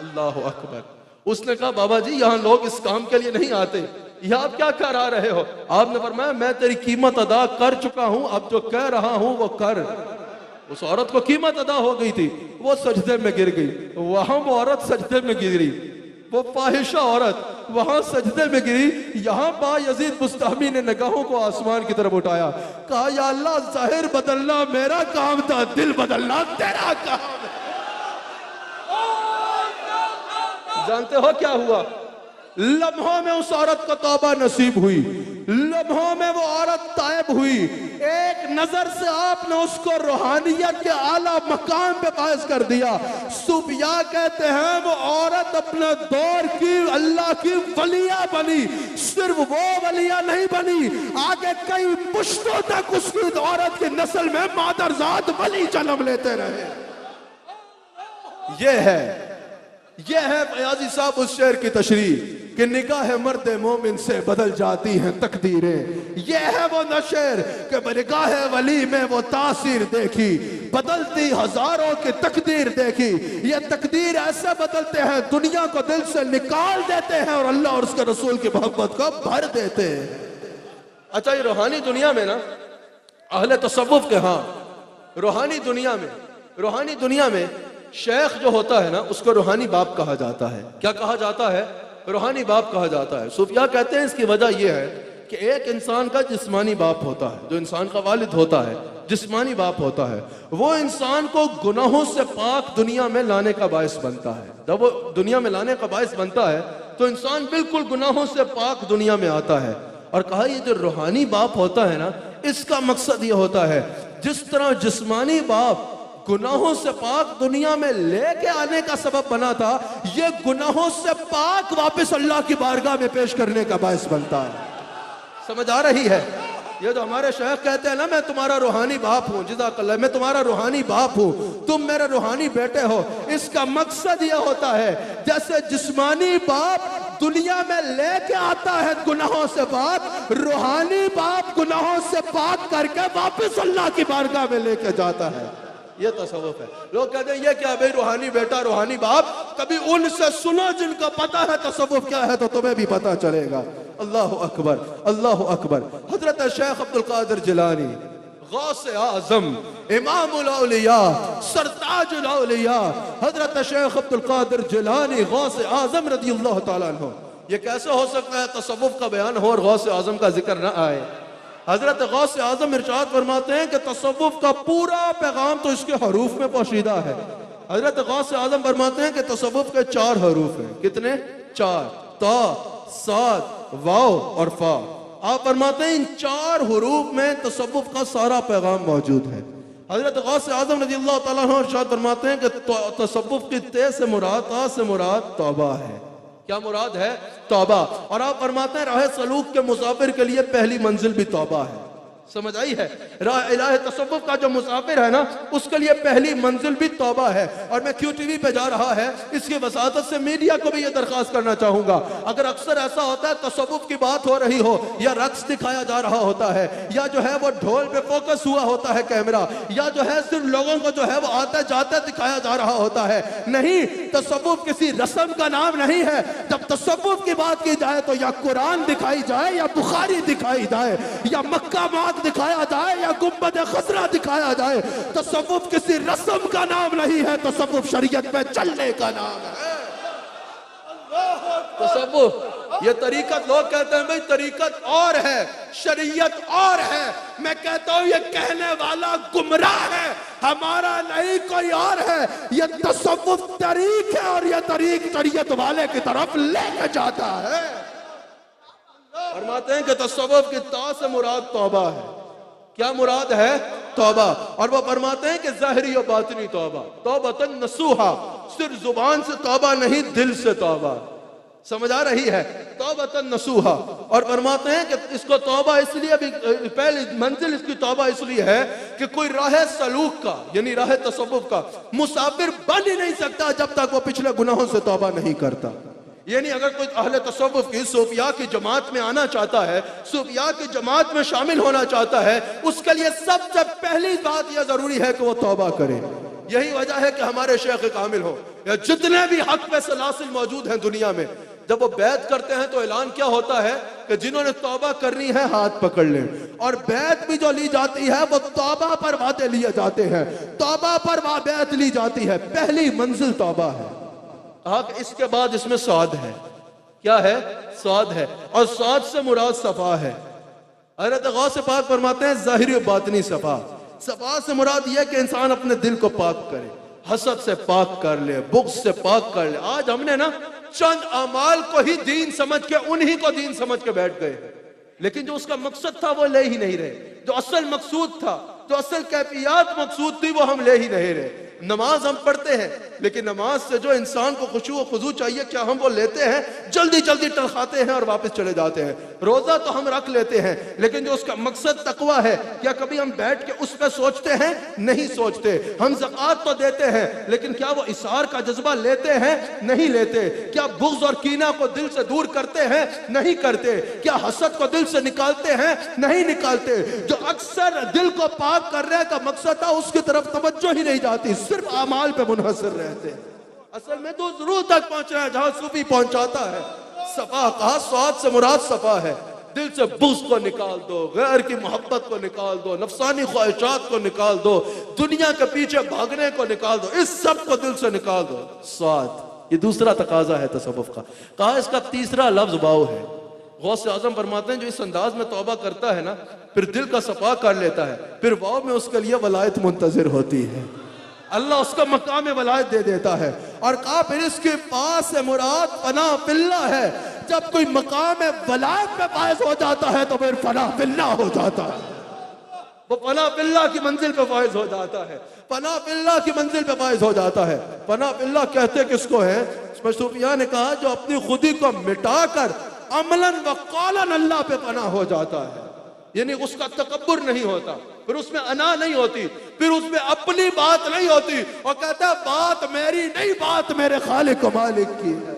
Speaker 1: अल्लाह अकबर। उसने कहा बाबा जी यहाँ लोग इस काम के लिए नहीं आते, यह आप क्या करा रहे हो। आपने फरमाया मैं तेरी कीमत अदा कर चुका हूं, अब जो कह रहा हूं वो कर। उस औरत को कीमत अदा हो गई थी, वो सजदे में गिर गई। वहां वो औरत सजदे में गिरी, वो फाहिशा औरत वहां सजदे में गिरी। यहां बा यजीद बुस्तामी ने निगाहों को आसमान की तरफ उठाया, कहा या अल्लाह जाहिर बदलना मेरा काम था, दिल बदलना तेरा काम है। जानते हो क्या हुआ? लम्हों में उस औरत को तौबा नसीब हुई, लम्हों में वो औरत तायब हुई। एक नजर से आपने उसको रूहानियत के आला मकाम पे फायज कर दिया। सुबिया कहते हैं वो औरत अपने दौर की अल्लाह की वलिया बनी। सिर्फ वो वलिया नहीं बनी, आगे कई पुश्तों तक उसकी औरत की नस्ल में मादरजात वली जन्म लेते रहे। ये है फयाजी साहब उस शेर की तशरीह कि निगाह मर्द मोमिन से बदल जाती हैं तकदीरें। ये है वो नशेर कि निगाह वली में वो तासीर देखी, बदलती हजारों की तकदीर देखी। ये तकदीर ऐसे बदलते हैं दुनिया को दिल से निकाल देते हैं और अल्लाह और उसके रसूल की मोहब्बत को भर देते हैं। अच्छा ये रूहानी दुनिया में ना अहले तसव्वुफ के हाँ रूहानी दुनिया में शेख जो होता है ना उसको रूहानी बाप कहा जाता है। क्या कहा जाता है? रूहानी बाप कहा जाता है। सूफिया कहते हैं इसकी वजह यह है कि एक इंसान का जिस्मानी बाप होता है, जो इंसान का वालिद होता है जिस्मानी बाप होता है, वो इंसान को गुनाहों से पाक दुनिया में लाने का बायस बनता है। जब वो दुनिया में लाने का बायस बनता है तो इंसान बिल्कुल गुनाहों से पाक दुनिया में आता है। और कहा ये जो रूहानी बाप होता है ना इसका मकसद ये होता है जिस तरह जिस्मानी बाप गुनाहों से पाक दुनिया में लेके आने का सबब बना था, ये गुनाहों से पाक वापस अल्लाह की बारगाह में पेश करने का बायस बनता है। समझ आ रही है? ये जो हमारे शेख कहते हैं ना मैं तुम्हारा रूहानी बाप हूँ, जिज़ाकल्लाह, मैं तुम्हारा रूहानी बाप हूँ, तुम मेरे रूहानी बेटे हो। इसका मकसद ये होता है जैसे जिस्मानी बाप दुनिया में लेके आता है गुनाहों से पाक, रूहानी बाप गुनाहों से पाक करके वापस अल्लाह की बारगाह में लेके जाता है। ये तसव्वुफ है। लोग कहते हैं ये क्या भाई रूहानी बेटा रूहानी बाप, कभी उनसे सुनो जिनको पता है तसव्वुफ क्या है तो तुम्हें भी पता चलेगा। अल्लाह अकबर, अल्लाह अकबर। हजरत शेख अब्दुल कादिर जिलानी गौसे आजम इमामुल औलिया सरताजुल औलिया हजरत शेख अब्दुल कादिर जिलानी गौसे आजम रज़ियल्लाहु तआला अन्हु। ये कैसे हो सकता है तसव्वुफ का बयान हो और गौसे आजम का जिक्र न आए? हजरत गौस आजम इरशाद फरमाते हैं कि तसव्वुफ का पूरा पैगाम तो इसके हरूफ में पोशीदा है। हजरत गौस आजम फरमाते हैं कि तसव्वुफ के 4 हरूफ हैं। कितने? 4, ता, साद, वाव और फा। आप फरमाते हैं इन 4 हरूफ में तसव्वुफ का सारा पैगाम मौजूद है। हजरत गौस आजम रज़ियल्लाहु तआला अन्हु इरशाद फरमाते हैं कि तसव्वुफ की ते से मुराद, ता से मुराद तौबा है। क्या मुराद है? तौबा। और आप फरमाते हैं राह सलूक के मुसाफिर के लिए पहली मंजिल भी तौबा है। समझ आई है? राह तसव्वुफ का जो मुसाफिर है ना उसके लिए पहली मंजिल भी तौबा है। और मैं QTV पे जा रहा है इसकी वसातत से मीडिया को भी ये दरख्वास्त करना चाहूंगा, अगर अक्सर ऐसा होता है तसव्वुफ की बात हो रही हो या रक्स दिखाया जा रहा होता है या जो है वो ढोल पे फोकस हुआ होता है कैमरा, या जो है सिर्फ लोगों को जो है वो आते जाते दिखाया जा रहा होता है, नहीं, तसव्वुफ किसी रस्म का नाम नहीं है। जब तसव्वुफ की बात की जाए तो या कुरान दिखाई जाए या बुखारी दिखाई जाए या मक्का माद दिखाया जाए या गुंबद खसरा दिखाया जाए, तसव्वुफ किसी रस्म का नाम नहीं है, तसव्वुफ शरीयत में चलने का नाम है। तसव्वुफ ये तरीकत, लोग कहते हैं भाई तरीकत और है शरीयत और है। मैं कहता हूं ये कहने वाला गुमराह है, हमारा नहीं कोई और है। ये तसव्वुफ तरीक है और ये तरीक शरीयत वाले की तरफ लेके जाता है। फरमाते हैं कि तसव्वुफ की ता से मुराद तौबा है। क्या मुराद है? तौबा। और वो फरमाते हैं कि ज़ाहिरी और बातिनी तौबा, तौबतन नसूहा, सिर्फ जुबान से तौबा नहीं, दिल से तौबा। समझ आ रही है? तौबतन नसूहा। और फरमाते हैं कि इसको तौबा इसलिए भी, पहली मंजिल इसकी तौबा इसलिए है कि कोई राह सलूक का यानी राह तसव्वुफ का मुसाफिर बन ही नहीं सकता जब तक वो पिछले गुनाहों से तौबा नहीं करता। यानी अगर कोई अहले तसव्वुफ की सूफिया की जमात में आना चाहता है, सूफिया की जमात में शामिल होना चाहता है, उसके लिए सबसे पहली बात यह जरूरी है कि वो तौबा करे। यही वजह है कि हमारे शेख कामिल हो या जितने भी हक पे सलासिल मौजूद हैं दुनिया में, जब वो बैत करते हैं तो ऐलान क्या होता है कि जिन्होंने तौबा करनी है हाथ पकड़ लें। और बैत भी जो ली जाती है वो तौबा पर वादे लिए जाते हैं, तौबा पर बैत ली जाती है। पहली मंजिल तौबा है। इसके बाद इसमें स्वाद है। क्या है? स्वाद है। और स्वाद से मुराद सफा है। हज़रत गौस पाक फरमाते हैं ज़ाहिरी और बातिनी सफा। सफा से मुराद यह कि इंसान अपने दिल को पाक करे, हसद से पाक कर ले, बुग़्ज़ से पाक कर ले। आज हमने ना चंद अमाल को ही दीन समझ के, उन्हीं को दीन समझ के बैठ गए, लेकिन जो उसका मकसद था वो ले ही नहीं रहे। जो असल मकसूद था, जो असल कैफियत मकसूद थी, वो हम ले ही नहीं रहे। नमाज हम पढ़ते हैं, लेकिन नमाज से जो इंसान को खुशू व खुजू चाहिए, क्या हम वो लेते हैं? जल्दी जल्दी टलखाते हैं और वापस चले जाते हैं। रोजा तो हम रख लेते हैं, लेकिन जो उसका मकसद तकवा है, क्या कभी हम बैठ के उस पर सोचते हैं? नहीं सोचते। हम ज़कात तो देते हैं, लेकिन क्या वो इसार का जज्बा लेते हैं? नहीं लेते। क्या बुग़्ज़ और कीना को दिल से दूर करते हैं? नहीं करते। क्या हसद को दिल से निकालते हैं? नहीं निकालते। जो अक्सर दिल को पाक करने का मकसद था, उसकी तरफ तवज्जो ही नहीं जाती, सिर्फ अमाल पे मुनहसर रहते हैं। असल में तो जरूर तक पहुंचना है जहां सूफी पहुंचाता है। सफा कहा, स्वाद से मुराद सफा है। दिल से बुग़्ज़ को निकाल दो, गैर की मोहब्बत को निकाल दो, नफसानी ख्वाहिशात को निकाल दो, दुनिया के पीछे भागने को निकाल दो, इस सब को दिल से निकाल दो। स्वाद, ये दूसरा तकाजा है तसव्वुफ का। कहा इसका तीसरा लफ्ज वाव है। गौस आज़म फरमाते हैं जो इस अंदाज में तौबा करता है ना, फिर दिल का सफा कर लेता है, फिर वाव में उसके लिए वलायत मुंतज़िर होती है। अल्लाह उसका मकाम वलायत दे देता है। और कहा फिर इसके पास से मुराद फना फिल्ला है। जब कोई मकाम वलायत में फायज हो जाता है तो फिर फना फिल्ला हो जाता है। वो फना फिल्ला की मंजिल पे फायज हो जाता है। फना फिल्ला की मंजिल पे फायज हो जाता है। फना फिल्ला कहते किसको है? सूफिया ने कहा जो अपनी खुदी को मिटाकर अमलन व कौलन अल्लाह पे फना हो जाता है। यानी उसका तकब्बुर नहीं होता, फिर उसमें अना नहीं होती, फिर उसमें अपनी बात नहीं होती, और कहता है बात मेरी नहीं, बात मेरे खालिक मालिक की है।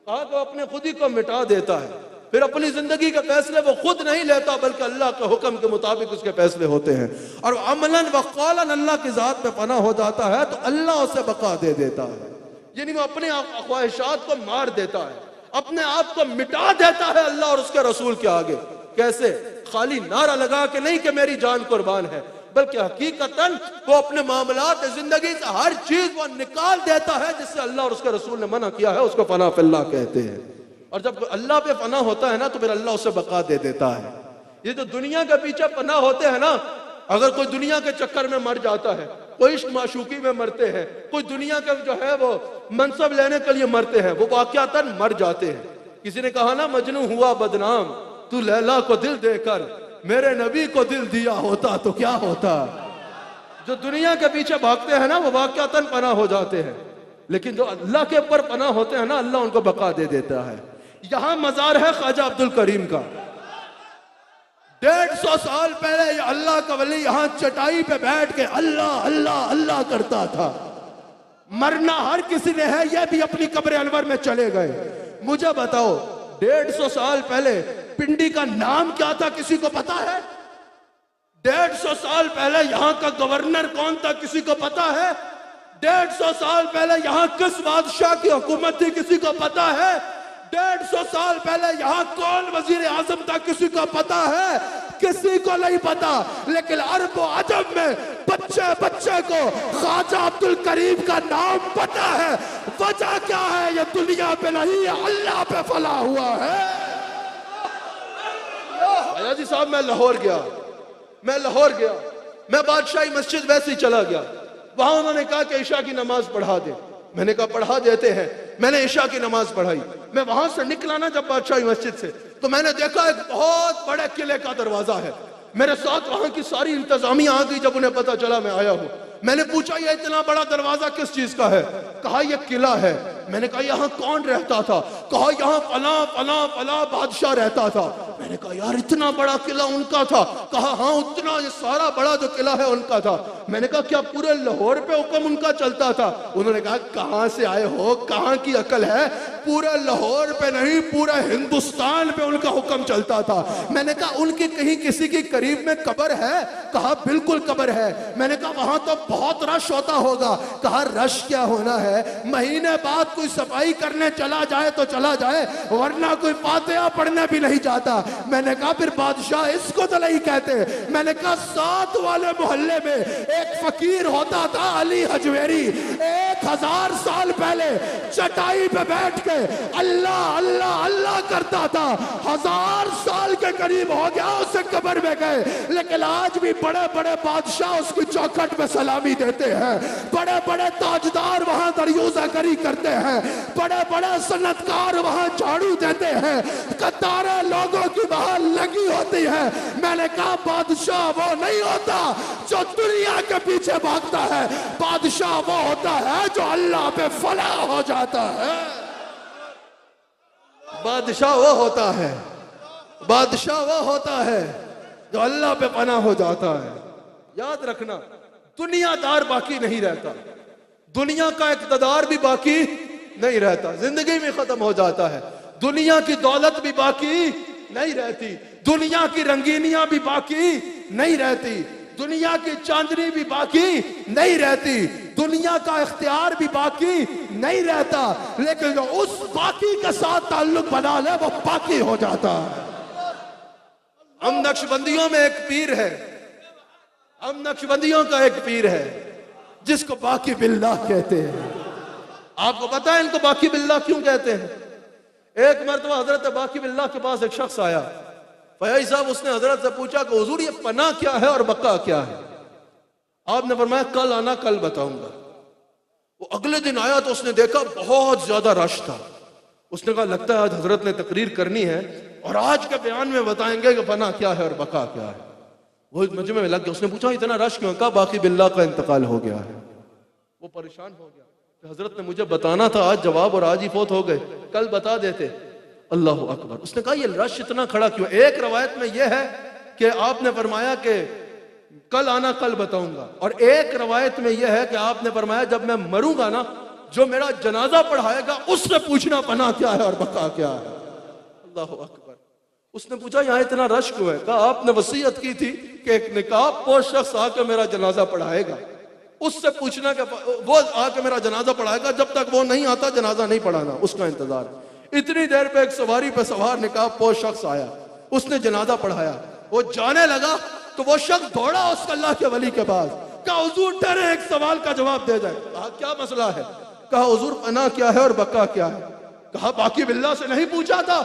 Speaker 1: कहा तो अपने खुदी को मिटा देता है, फिर अपनी जिंदगी के फैसले वो खुद नहीं लेता, बल्कि अल्लाह के हुक्म के मुताबिक उसके फैसले होते हैं। और अमलन व कौलन अल्लाह की जात में फना हो जाता है तो अल्लाह उसे बका दे देता है। यानी वो अपने ख्वाहिशात को मार देता है, अपने आप को मिटा देता है अल्लाह और उसके रसूल के आगे। कैसे? खाली नारा लगा के नहीं कि मेरी जान कुर्बान है, बल्कि हकीकतन वो अपने मामलात जिंदगी से हर चीज वो निकाल देता है जिससे अल्लाह और उसके रसूल ने मना किया है। उसको फना फिल्लाह कहते हैं। और जब अल्लाह पे फना होता है ना तो फिर अल्लाह उसे बका दे देता है। ये जो दुनिया के पीछे फना होते हैं ना, अगर कोई दुनिया के चक्कर में मर जाता है, कोई इश्क माशूकी में मरते हैं, कोई दुनिया के जो है वो मनसब लेने के लिए मरते हैं, वो वाकयातन मर जाते हैं। किसी ने कहा ना मजनू हुआ बदनाम, तू लैला को दिल देकर मेरे नबी को दिल दिया होता तो क्या होता। जो दुनिया के पीछे भागते हैं ना वो वाकयातन पना हो जाते हैं, लेकिन जो अल्लाह के ऊपर पना होते हैं ना, अल्लाह उनको बका दे देता है। यहां मजार है ख्वाजा अब्दुल करीम का। 150 साल पहले ये अल्लाह का वली यहां चटाई पे बैठ के अल्लाह अल्लाह अल्लाह करता था। मरना हर किसी ने है, ये भी अपनी कब्र अनवर में चले गए। मुझे बताओ 150 साल पहले पिंडी का नाम क्या था, किसी को पता है? 150 साल पहले यहाँ का गवर्नर कौन था, किसी को पता है? 150 साल पहले यहाँ किस बादशाह की हुकूमत थी, किसी को पता है? 150 साल पहले यहाँ कौन वजीर आजम था, किसी को पता है? किसी को नहीं पता। लेकिन अरब व अजम में बच्चे बच्चे को ख्वाजा अब्दुल करीम का नाम पता है। वजह क्या है? ये दुनिया पे नहीं, अल्लाह पे फला हुआ है। जी साहब मैं लाहौर गया, मैं बादशाही मस्जिद वैसे ही चला गया। वहां उन्होंने कहा कि ईशा की नमाज पढ़ा दे। मैंने कहा पढ़ा देते हैं। मैंने ईशा की नमाज पढ़ाई। मैं वहां से निकला ना जब बादशाही मस्जिद से,
Speaker 2: तो मैंने देखा एक बहुत बड़े किले का दरवाजा है। मेरे साथ वहां की सारी इंतजामिया आ गई। जब उन्हें पता चला मैं आया हूं, मैंने पूछा ये इतना बड़ा दरवाजा किस चीज का है? कहा यह किला है। मैंने कहा यहाँ कौन रहता था? कहा यहाँ फला फला फला बादशाह रहता था। मैंने कहा यार इतना बड़ा किला उनका था? कहा हाँ उतना, ये सारा बड़ा जो किला है उनका था। मैंने कहा क्या पूरे लाहौर पे हुक्म उनका चलता था? उन्होंने कहा कहां से आए हो, कहां की अकल है, पूरे लाहौर पे नहीं पूरे हिंदुस्तान पे उनका हुक्म चलता था। मैंने कहा उनकी कहीं किसी की करीब में कब्र है? कहा बिल्कुल कब्र है। मैंने कहा वहां तो बहुत रश होता होगा। कहा रश क्या होना है, महीने बाद कोई सफाई करने चला जाए तो चला जाए, वरना कोई फातिहा पढ़ने भी नहीं जाता। मैंने कहा फिर बादशाह इसको तो नहीं कहते। मैंने कहा 7 वाले मोहल्ले में एक फकीर होता था अली हजवेरी, 1000 साल पहले चटाई पे बैठ के अल्लाह अल्लाह अल्लाह करता था। 1000 साल के करीब हो गया उसे कब्र में गए, लेकिन आज भी बड़े बड़े बादशाह उसकी चौखट में सलामी देते हैं, बड़े बड़े ताजदार वहां दरियोजा करी करते हैं, बड़े बड़े सन्नतकार वहां झाड़ू देते हैं, कतारें लोगों की वहां लगी होती है। मैंने कहा बादशाह वो नहीं होता जो दुनिया के पीछे भागता है, बादशाह वो होता है जो अल्लाह पे फला हो जाता है। बादशाह वो होता है, बादशाह वो होता है जो अल्लाह पे पना हो जाता है। याद रखना, दुनियादार बाकी नहीं रहता, दुनिया का इक़्तिदार भी बाकी नहीं रहता, जिंदगी में खत्म हो जाता है। दुनिया की दौलत भी बाकी नहीं रहती, दुनिया की रंगीनियां भी बाकी नहीं रहती, दुनिया की चांदनी भी बाकी नहीं रहती, दुनिया का इख्तियार भी बाकी नहीं रहता, लेकिन जो उस बाकी के साथ ताल्लुक बना ले वो बाकी हो जाता है। हम नक्शबंदियों में एक पीर है, हम नक्शबंदियों का एक पीर है जिसको बाकी बिल्लाह कहते हैं। आपको पता है इनको बाकी बिल्लाह क्यों कहते हैं? एक मर्तबा हजरत बाकी बिल्लाह के पास एक शख्स आया, फयाई साहब, उसने हजरत से पूछा कि हुजूर ये पना क्या है और बका क्या है? आपने फरमाया कल आना, कल बताऊंगा। वो अगले दिन आया तो उसने देखा बहुत ज्यादा रश था। उसने कहा लगता है आज हजरत ने तकरीर करनी है और आज के बयान में बताएंगे कि पना क्या है और बका क्या है। वो मजमे में लग गया। उसने पूछा इतना रश क्यों? कहा बाकी बिल्लाह का इंतकाल हो गया है। वो परेशान हो गया कि हजरत ने मुझे बताना था आज जवाब और आज ही फौत हो गए, कल बता देते। अल्लाह अकबर। उसने कहा ये रश इतना खड़ा क्यों? एक रवायत में यह है कि आपने फरमाया कि कल आना, कल बताऊंगा, और एक रवायत में यह है कि आपने फरमाया जब मैं मरूंगा ना, जो मेरा जनाजा पढ़ाएगा उससे पूछना पना क्या है और बका क्या है। अल्लाह अकबर। उसने पूछा यहाँ इतना रश क्यों है? कहा आपने वसीयत की थी कि एक निकाब पोश शख्स आकर मेरा जनाजा पढ़ाएगा, उससे पूछना कि वो आके मेरा जनाजा पढ़ाएगा, जब तक वो नहीं आता जनाजा नहीं पढ़ाना, उसका इंतजार। इतनी देर पे एक सवारी पे सवार निकाब पोश शख्स आया, उसने जनाजा पढ़ाया। वो जाने लगा तो वो शख्स दौड़ा उस अल्लाह के वली के पास। कहा हुजूर डरे एक सवाल का जवाब दे जाए। कहा क्या मसला है? कहा हुजूर पना क्या है और बका क्या है? कहा बाकी बिल्लाह से नहीं पूछा था।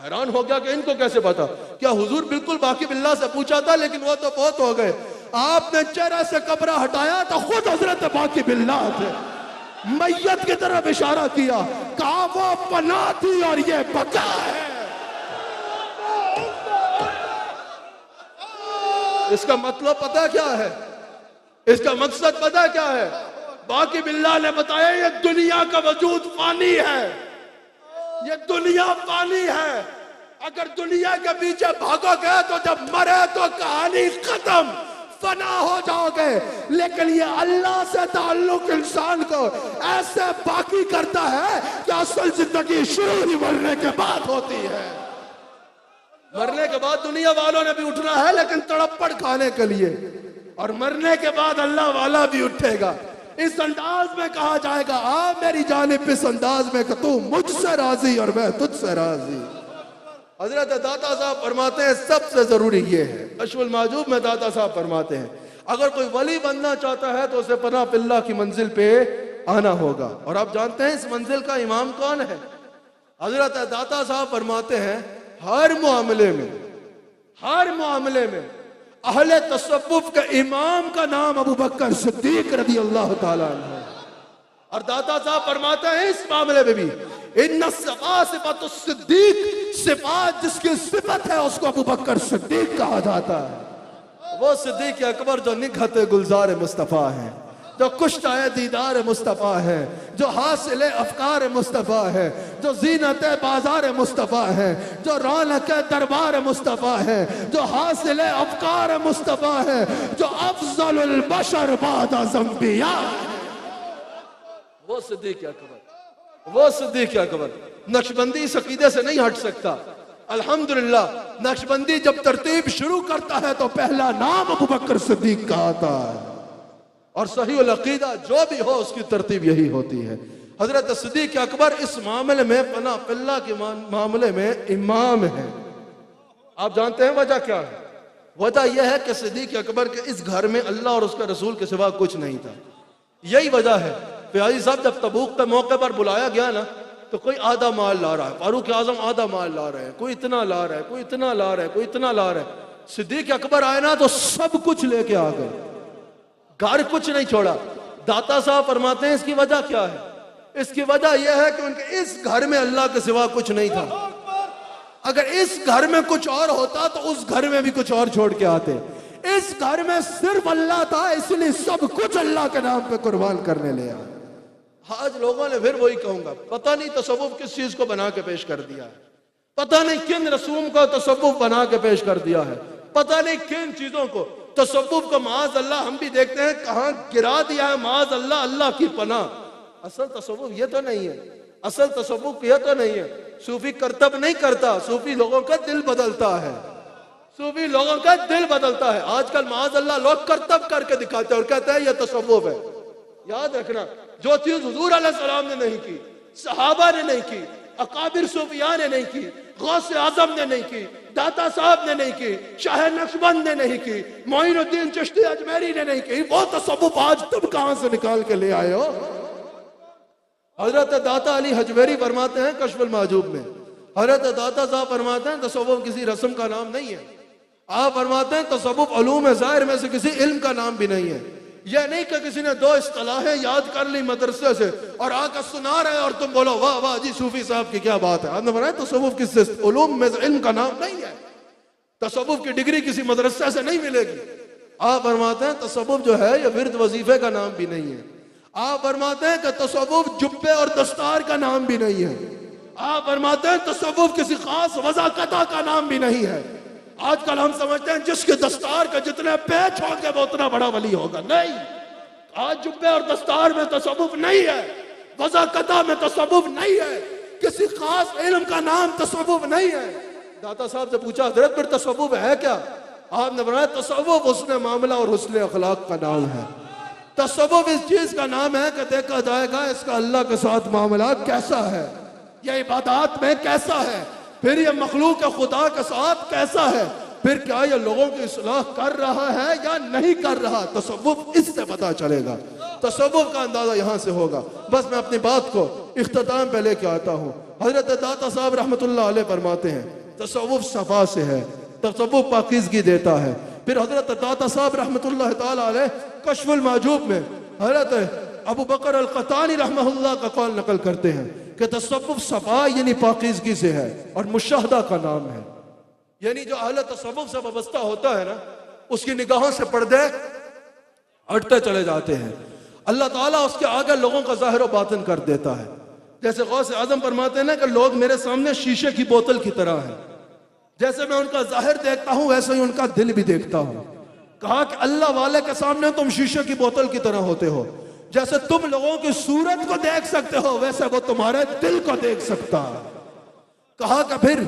Speaker 2: हैरान हो गया कि इनको कैसे पता? क्या हुजूर बिल्कुल बाकी बिल्लाह से पूछा था, लेकिन वो तो फौत हो गए। आपने चेहरे से कपड़ा हटाया तो खुद हजरत बाकी बिल्लाह थे, मैयत की तरफ इशारा किया, कहा वो पना थी और ये बका है। इसका मतलब पता क्या है? इसका मकसद पता क्या है? बाकी बिल्लाह ने बताया ये दुनिया का वजूद फानी है, ये दुनिया फानी है। अगर दुनिया के पीछे भागोगे तो जब मरे तो कहानी खत्म, फना हो जाओगे। लेकिन ये अल्लाह से ताल्लुक इंसान को ऐसे बाकी करता है कि असल जिंदगी शुरू ही मरने के बाद होती है। मरने के बाद दुनिया वालों ने भी उठना है, लेकिन तड़पड़ खाने के लिए, और मरने के बाद अल्लाह वाला भी उठेगा। इस अंदाज में कहा जाएगा आ मेरी जानिब इस अंदाज में कि तू मुझसे राजी और मैं तुझसे राजी। हजरत दाता साहब फरमाते हैं सबसे जरूरी ये है, अशवल माजूब में दाता साहब फरमाते हैं अगर कोई वली बनना चाहता है तो उसे पना पिल्ला की मंजिल पे आना होगा। और आप जानते हैं इस मंजिल का इमाम कौन है? हजरत दाता साहब फरमाते हैं हर मामले में अहले तसव्वुफ के इमाम का नाम अबू बकर सिद्दीक रज़ी अल्लाह ताला अन्हु। और दाता साहब फरमाते हैं इस मामले में भी इन्ना सवासिफ़तुस सिद्दीक सिफात जिसकी सिफत है उसको अबू बकर सिद्दीक कहा जाता है। वो सिद्दीक अकबर जो निगहत गुलजार मुस्तफ़ा है, जो कुश्ताए दीदार मुस्तफ़ा है, जो हासिल अफकार मुस्तफ़ा है, जो जीनत बाजार मुस्तफ़ा है, जो रौनक दरबार मुस्तफ़ा है, जो हासिल अफकार मुस्तफ़ा है, जो अफजलुल बशर बाद अज़म्बिया, वो सिद्दीक अकबर, वो सिद्दीक अकबर। नक्शबंदी इस अकीदे से नहीं हट सकता। अल्हम्दुलिल्लाह नक्शबंदी जब तरतीब शुरू करता है तो पहला नाम अबू बकर सिद्दीक का आता है, और सही अकीदा जो भी हो उसकी तरतीब यही होती है। हजरत सिद्दीक अकबर इस मामले में पना पिल्ला के मामले में इमाम है। आप जानते हैं वजह क्या है? वजह यह है कि सिद्दीक अकबर के इस घर में अल्लाह और उसका रसूल के सिवा कुछ नहीं था। यही वजह है। प्यारी साहब जब तबूक के मौके पर बुलाया गया ना, तो कोई आधा माल ला रहा है, फारूक आजम आधा माल ला रहे हैं, कोई इतना ला रहा है, कोई इतना ला रहा है, कोई इतना ला रहा है। सिद्दीक अकबर आए ना तो सब कुछ लेके आ गए, घर कुछ नहीं छोड़ा। दाता साहब फरमाते हैं इसकी वजह क्या है? इसकी वजह यह है कि उनके इस घर में अल्लाह के सिवा कुछ नहीं था। अगर इस घर में कुछ और होता तो उस घर में भी कुछ और छोड़ के आते। इस घर में सिर्फ अल्लाह था, इसलिए सब कुछ अल्लाह के नाम पे कुर्बान करने ले आए। आज लोगों ने फिर वही कहूंगा, पता नहीं तसव्वुफ किस चीज को बना के पेश कर दिया है, पता नहीं किन रसूम को तसव्वुफ बना के पेश कर दिया है, पता नहीं किन चीजों को तसव्वुफ को माज अल्लाह हम भी देखते हैं कहां गिरा दिया है, माज अल्लाह, अल्लाह की पनाह। असल तसव्वुफ ये तो नहीं है, असल तसव्वुफ ये तो नहीं है। सूफी करतब नहीं करता, सूफी लोगों का दिल बदलता है, सूफी लोगों का दिल बदलता है। आजकल माज अल्लाह लोग करतब करके दिखाते हैं और कहते हैं ये तसव्वुफ है। याद रखना, जो चीज हुजूर अलैहिस्सलाम ने नहीं की, सहाबा ने नहीं की, अकाबिर सूफिया ने नहीं की, गौसे आजम ने नहीं की, दाता साहब ने नहीं की, शाह नक्शबंद ने नहीं की, मोइनुद्दीन चिश्ती अजमेरी ने नहीं की, वो तसव्वुफ आज तुम कहां से निकाल के ले आए हो? हजरत दाता अली हजवेरी फरमाते हैं कश्फुल माजूब में, हजरत दाता साहब फरमाते हैं तसव्वुफ किसी रस्म का नाम नहीं है। आप फरमाते हैं तसव्वुफ उलूम ज़ाहिर में से किसी इल्म का नाम भी नहीं है। यह नहीं कि किसी ने दो इस्तिलाहें याद कर ली मदरसे से और आकर सुना रहे और तुम बोलो वाह वाह जी सूफी साहब की क्या बात है। आपने बताया तसव्वुफ किस उलूम में इल्म का नाम नहीं है, तसव्वुफ की डिग्री किसी मदरसे से नहीं मिलेगी। आप फरमाते हैं तसव्वुफ जो है ये विर्द वजीफे का नाम भी नहीं है। आप फरमाते हैं कि तसव्वुफ जुब्बे और दस्तार का नाम भी नहीं है। आप फरमाते हैं तसव्वुफ किसी खास वज़ाक़ता का नाम भी नहीं है। आजकल हम समझते हैं जिसके दस्तार के जितने पेच होंगे वो उतना बड़ा वली होगा। नहीं, आज जुब्बे और दस्तार में तसव्वुफ नहीं है, वज़ाक़ता में तसव्वुफ नहीं है, किसी खास इल्म का नाम तसव्वुफ नहीं है। दाता साहब से पूछा हजरत फिर तसव्वुफ है क्या? आपने बताया तसव्वुफ हुस्न मामला और हुस्न अखलाक का नाम है। तसव्वुफ इस चीज का नाम है कि देखा जाएगा इसका अल्लाह के साथ मामला कैसा है, यह इबादत में कैसा है, फिर ये मखलूक खुदा के साथ कैसा है, फिर क्या ये लोगों की इस्लाह कर रहा है या नहीं कर रहा। तसव्वुफ इससे पता चलेगा, तसव्वुफ का अंदाजा यहां से होगा। बस मैं अपनी बात को इख्तिताम पे लेके आता हूं। हजरत दाता साहब रहमतुल्लाह अलैह फरमाते हैं तसव्वुफ सफा से है, तसव्वुफ पाकीज़गी देता है। फिर हजरत दाता साहब रहमतुल्लाह ताला अलैह कश्फुल माजूब में हजरत अबू बकर अल-क़तानी रहमहुल्लाह का कौल नकल करते हैं कि तसव्वुफ सफा यानी पाकीज़गी से है और मुशाहदा का नाम है। यानी जो अहले तसव्वुफ से वाबस्ता होता है ना, उसकी निगाहों से पर्दे हटते चले जाते हैं। अल्लाह ताला उसके आगे लोगों का ज़ाहिर व बातिन कर देता है। जैसे गौसे आज़म फरमाते हैं ना कि लोग मेरे सामने शीशे की बोतल की तरह हैं, जैसे मैं उनका ज़ाहिर देखता हूं वैसे ही उनका दिल भी देखता हूं। कहा कि अल्लाह वाले के सामने तुम शीशे की बोतल की तरह होते हो, जैसे तुम लोगों की सूरत को देख सकते हो वैसे वो तुम्हारे दिल को देख सकता है। कहा कि फिर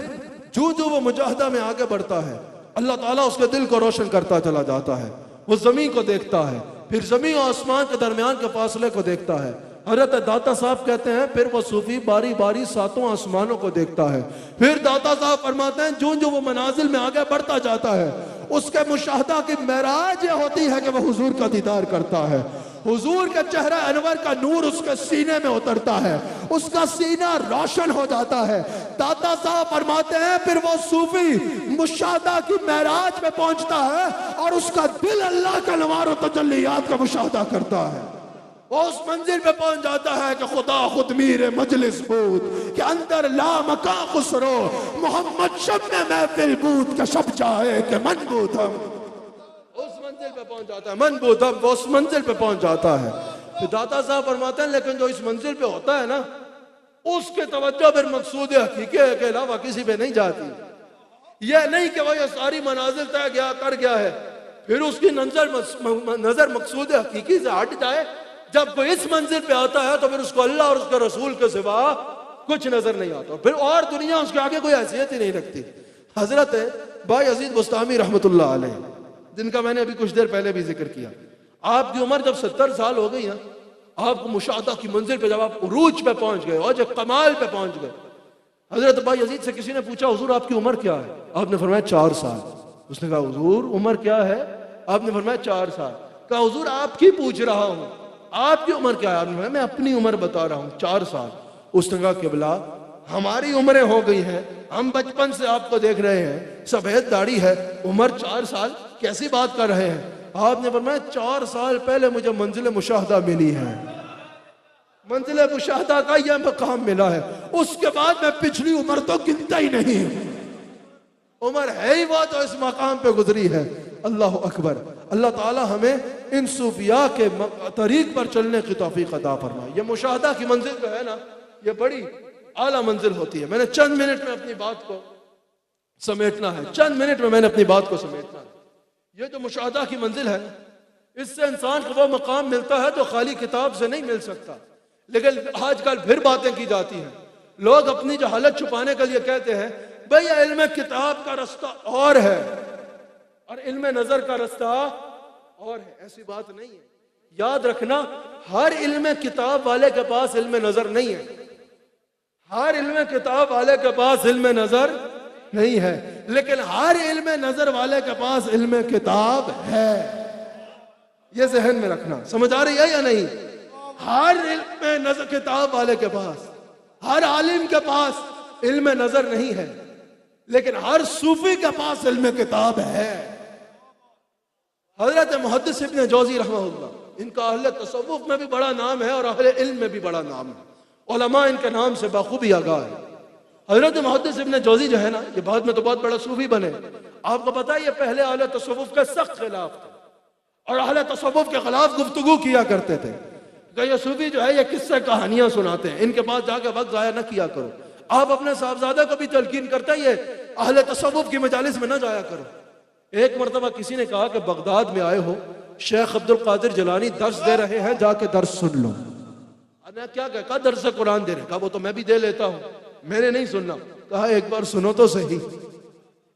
Speaker 2: जो जो वो मुजाहिदा में आगे बढ़ता है अल्लाह ताला उसके दिल को रोशन करता चला जाता है। वो जमीन को देखता है, फिर जमीन और आसमान के दरमियान के फासले को देखता है। हजरत दाता साहब कहते हैं फिर वो सूफी बारी बारी सातों आसमानों को देखता है। फिर दाता साहब फरमाते हैं जो जो वो मनाजिल में आगे बढ़ता जाता है उसके मुशाहदा की महराज ये होती है कि वह हुजूर का दीदार करता है। हुजूर के चेहरा अनवर का नूर उसके सीने में उतरता है, उसका सीना रोशन हो जाता है। दाता साहब फरमाते हैं फिर वो सूफी मुशाहदा की महराज में पहुंचता है और उसका दिल अल्लाह के नवार और तजल्लियात का मुशाहदा करता है। वो उस मंजिल पे पहुंच जाता है कि खुदा खुद मीर मजलिस बूद के अंदर ला मका खुसरो मोहम्मद शब में महफिल बूद के शब चाहे के मन बूद हम। उस मंजिल पे पहुंच जाता है, मन बूद हम, वो उस मंजिल पे पहुंच जाता है। फिर दाता साहब फरमाते हैं लेकिन जो इस मंजिल पे होता है ना, उसके तवज्जो फिर मकसूद हकीकत के अलावा किसी पे नहीं जाती। यह नहीं कि वो ये सारी मनाजिल तय गया कर गया है, फिर उसकी नजर मकसूद हकीकी से हट जाए। जब कोई इस मंजिल पे आता है तो फिर उसको अल्लाह और उसके रसूल के सिवा कुछ नजर नहीं आता, फिर और दुनिया उसके आगे कोई हैसियत ही नहीं रखती। हजरत भाई अजीज बुस्तामी रहमतुल्लाह अलैह, जिनका मैंने अभी कुछ देर पहले भी जिक्र किया, आपकी उम्र जब 70 साल हो गई ना, आपको मुशाहदा की मंजिल पे जब आप उरूज पे पहुंच गए और जब कमाल पे पहुंच गए, हजरत भाई अजीज से किसी ने पूछा हुजूर आपकी उम्र क्या है? आपने फरमाया 4 साल। उसने कहा हुजूर उम्र क्या है? आपने फरमाया 4 साल। कहा हुजूर आपकी पूछ रहा हूं, आपकी उम्र क्या है? आपने फरमाया मैं अपनी उम्र बता रहा हूं 4 साल। उसने कहा किबला हमारी उम्रें हो गई हैं, हम बचपन से आपको देख रहे हैं, सफेद दाढ़ी है, उम्र 4 साल कैसी बात कर रहे हैं? आपने फरमाया 4 साल पहले मुझे मंजिल मुशाहदा मिली है, मंजिल मुशाहदा का यह मकाम मिला है, उसके बाद मैं पिछली उम्र तो गिनता ही नहीं। उम्र है ही वो तो इस मकाम पे गुजरी है। अल्लाह अकबर। अल्लाह ताला हमें इन सूफिया के तरीक पर चलने की तौफीक अता फरमाए। ये मुशाहदा की मंजिल जो है ना, ये बड़ी आला मंजिल होती है। मैंने चंद मिनट में अपनी बात को समेटना है, चंद मिनट में मैंने अपनी बात को समेटना है। ये जो मुशाहदा की मंजिल है, इससे इंसान को वो मकाम मिलता है जो खाली किताब से नहीं मिल सकता। लेकिन आजकल फिर बातें की जाती हैं, लोग अपनी जहालत छुपाने के लिए कहते हैं भाई इल्म किताब का रास्ता और है और इल्म नजर का रास्ता और है। ऐसी बात नहीं है, याद रखना, हर इल्म किताब वाले के पास इल्म नजर नहीं है, हर इल्म किताब वाले के पास इल्म नजर नहीं है, लेकिन हर इल्म नजर वाले के पास इल्म किताब है। ये जहन में रखना, समझ आ रही है या नहीं? हर इल्म नजर किताब वाले के पास, हर आलिम के पास इल्म नजर नहीं है, लेकिन हर सूफी के पास इल्म किताब है। हजरत मुहद्दिस इब्न जौजी रहमहुल्लाह, इनका अहले तसव्वुफ में भी बड़ा नाम है और अहले इल्म में भी बड़ा नाम है, उलमा इनके नाम से बाखूबी आगाह है। हजरत मुहद्दिस इब्न जौजी जो है ना, ये बाद में तो बहुत बड़ा सूफी बने। आपको पता है ये पहले अहले तसव्वुफ के सख्त खिलाफ थे और अहले तसव्वुफ के खिलाफ गुफ्तगू किया करते थे कि ये सूफी जो है ये किस्से कहानियां सुनाते हैं, इनके पास जाके वक्त जाया न किया करो। आप अपने साहबजादा को भी तलकीन करते हैं ये अहले तसव्वुफ की मजालिस में न जाया करो। एक मरतबा किसी ने कहा कि बगदाद में आए हो, शेख अब्दुल कादिर जिलानी दर्स दे रहे हैं, जाके दर्स सुन लो। अरे क्या कहा? दर्स कुरान दे रहे। कहा वो तो मैं भी दे लेता हूं, मैंने नहीं सुनना। कहा एक बार सुनो तो सही,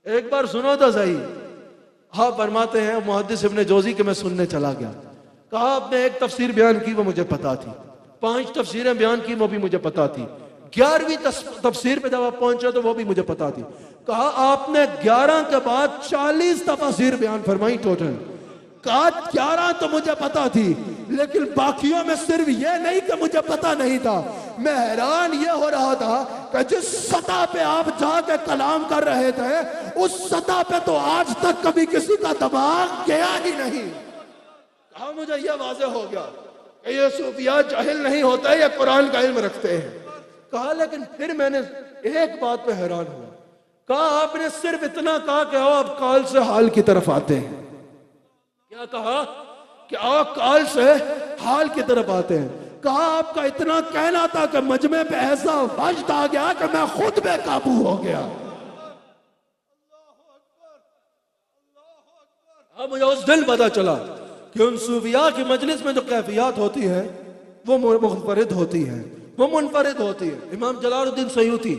Speaker 2: एक बार सुनो तो सही। हाँ फरमाते हैं मुहद्दिस इब्न जौजी के मैं सुनने चला गया। कहा आपने एक तफसीर बयान की वो मुझे पता थी, 5 तफसीरें बयान की वो भी मुझे पता थी, 11वीं तफसीर पे जब आप पहुंचे तो वो भी मुझे पता थी। कहा आपने 11 के बाद 40 तफसीर बयान फरमाई टोटल। कहा 11 तो मुझे पता थी, लेकिन बाकियों में सिर्फ ये नहीं कि मुझे पता नहीं था, मैं हैरान ये हो रहा था कि जिस सतह पे आप जाके कलाम कर रहे थे, उस सतह पे तो आज तक कभी किसी का दिमाग गया ही नहीं। कहा मुझे यह वाज़ेह हो गया कि ये सूफिया जाहिल नहीं होता है, ये कुरान का इल्म रखते हैं। कहा लेकिन फिर मैंने एक बात पे हैरान हुआ। कहा आपने सिर्फ इतना कहा कि आओ अब काल से हाल की तरफ आते हैं। क्या कहा? कि आओ काल से हाल की तरफ आते हैं। कहा आपका इतना कहना था कि मजमे पे ऐसा वजद आ गया कि मैं खुद बेकाबू हो गया। अब मुझे उस दिन पता चला कि उन सूफिया की मजलिस में जो कैफियत होती है वो मुनफरिद होती है, वो मुनफरिद होती है। इमाम जलालुद्दीन सयूती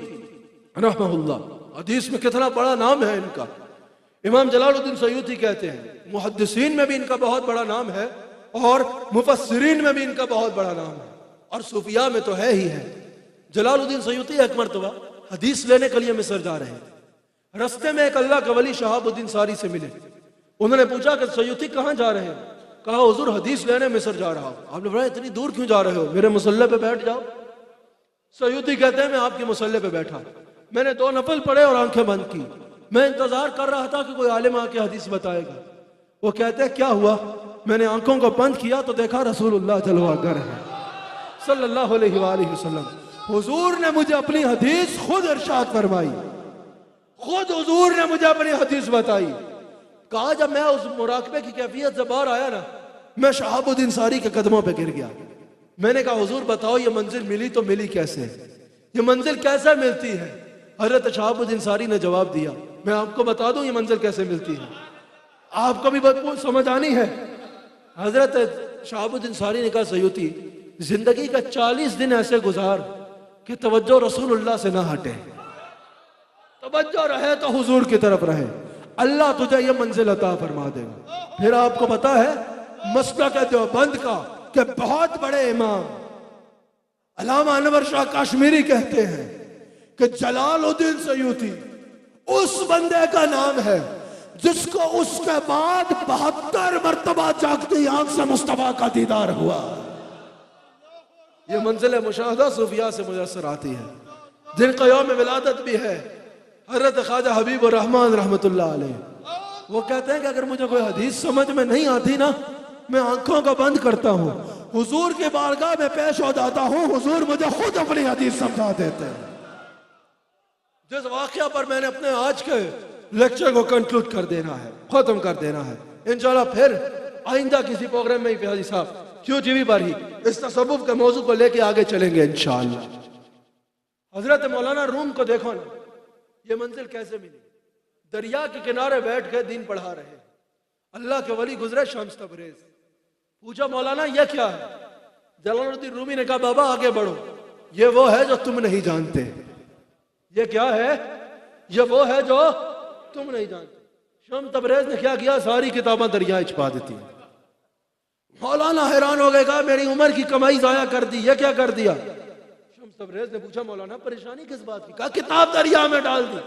Speaker 2: रहमहुल्लाह, हदीस में कितना बड़ा नाम है इनका। इमाम जलालुद्दीन सयूती कहते हैं मुहद्दिसीन में भी इनका बहुत बड़ा नाम है और मुफस्सिरीन में भी इनका बहुत बड़ा नाम है, और सूफिया में तो है ही है। जलालुद्दीन सयूती एक मरतबा हदीस लेने के लिए मिस्र जा रहे थे। रस्ते में एक अल्लाह का वली शहाबुद्दीन सारी से मिले। उन्होंने पूछा कि सयूती कहाँ जा रहे हैं? कहा हुजूर हदीस लेने मिस्र जा रहा हूं। आपने बोला इतनी दूर क्यों जा रहे हो? मेरे मुसल्ले पे बैठ जाओ। सयूती कहते हैं मैं आपके मुसल्ले पे बैठा, मैंने 2 नफल पढ़े और आंखें बंद की। मैं इंतजार कर रहा था कि कोई आलिम आके हदीस बताएगा। वो कहते हैं क्या हुआ? मैंने आंखों को बंद किया तो देखा रसूलुल्लाह जलवागर है सल्लल्लाहु अलैहि वसल्लम। हुजूर ने मुझे अपनी हदीस खुद इरशाद फरमाई, खुद हुजूर ने मुझे अपनी हदीस बताई। कहा जब मैं उस मुराकबे की कैफियत से बाहर आया ना, मैं शहाबुद्दीन सारी के कदमों पे गिर गया। मैंने कहा हुजूर बताओ ये मंजिल मिली तो मिली कैसे, ये मंजिल कैसे मिलती है? हजरत शहाबुद्दीन सारी ने जवाब दिया, मैं आपको बता दूं ये मंजिल कैसे मिलती है, आपको भी बहुत समझ आनी है। हजरत शहाबुद्दीन सारी ने कहा सयूती, जिंदगी का 40 दिन ऐसे गुजार कि तवज्जो रसूलुल्लाह से ना हटे, तवज्जो रहे तो हुजूर की तरफ रहे, अल्लाह तुझे ये मंजिल अता फरमा देगा। फिर आपको पता है मसलक देवबंद का कि बहुत बड़े इमाम अल्लामा अनवर शाह कश्मीरी कहते हैं कि जलालुद्दीन सयूती उस बंदे का नाम है जिसको उसके बाद 72 मरतबा जागती आंख से मुस्तफा का दीदार हुआ। ये मंजिल मुशाहदा सूफिया से मुयस्सर आती है, जिनका यौम विलादत भी है हजरत ख्वाजा हबीब रहमान रहमतुल्लाह अलैह। वो कहते हैं कि अगर मुझे कोई हदीस समझ में नहीं आती ना, मैं आंखों को बंद करता हूँ, हुजूर के बारगाह में पेश हो जाता हूँ, हुजूर मुझे खुद अपनी हदीस समझा देते हैं। जिस वाकया पर मैंने अपने आज के लेक्चर को कंक्लूड कर देना है, खत्म कर देना है, इंशाल्लाह फिर आइंदा किसी प्रोग्राम में ही प्याजी साहब क्यों जीवी पर ही इस तसव्वुफ के मौजू को लेके आगे चलेंगे इंशाल्लाह। हजरत मौलाना रूम को देखो ना, ये मंजिल कैसे मिली? दरिया के किनारे बैठ के दीन पढ़ा रहे, अल्लाह के वली गुजरे शम्स तबरेज। पूछा मौलाना ये क्या है? जलालुद्दीन रूमी ने कहा बाबा आगे बढ़ो, ये वो है जो तुम नहीं जानते। ये क्या है? ये वो है जो तुम नहीं जानते। शम्स तबरेज ने क्या किया? सारी किताबें दरिया छुपा देती। मौलाना हैरान हो गए, कहा मेरी उम्र की कमाई जाया कर दी, ये क्या कर दिया? शम्स तबरेज ने पूछा मौलाना परेशानी किस बात की? कहा किताब दरिया में डाल दी।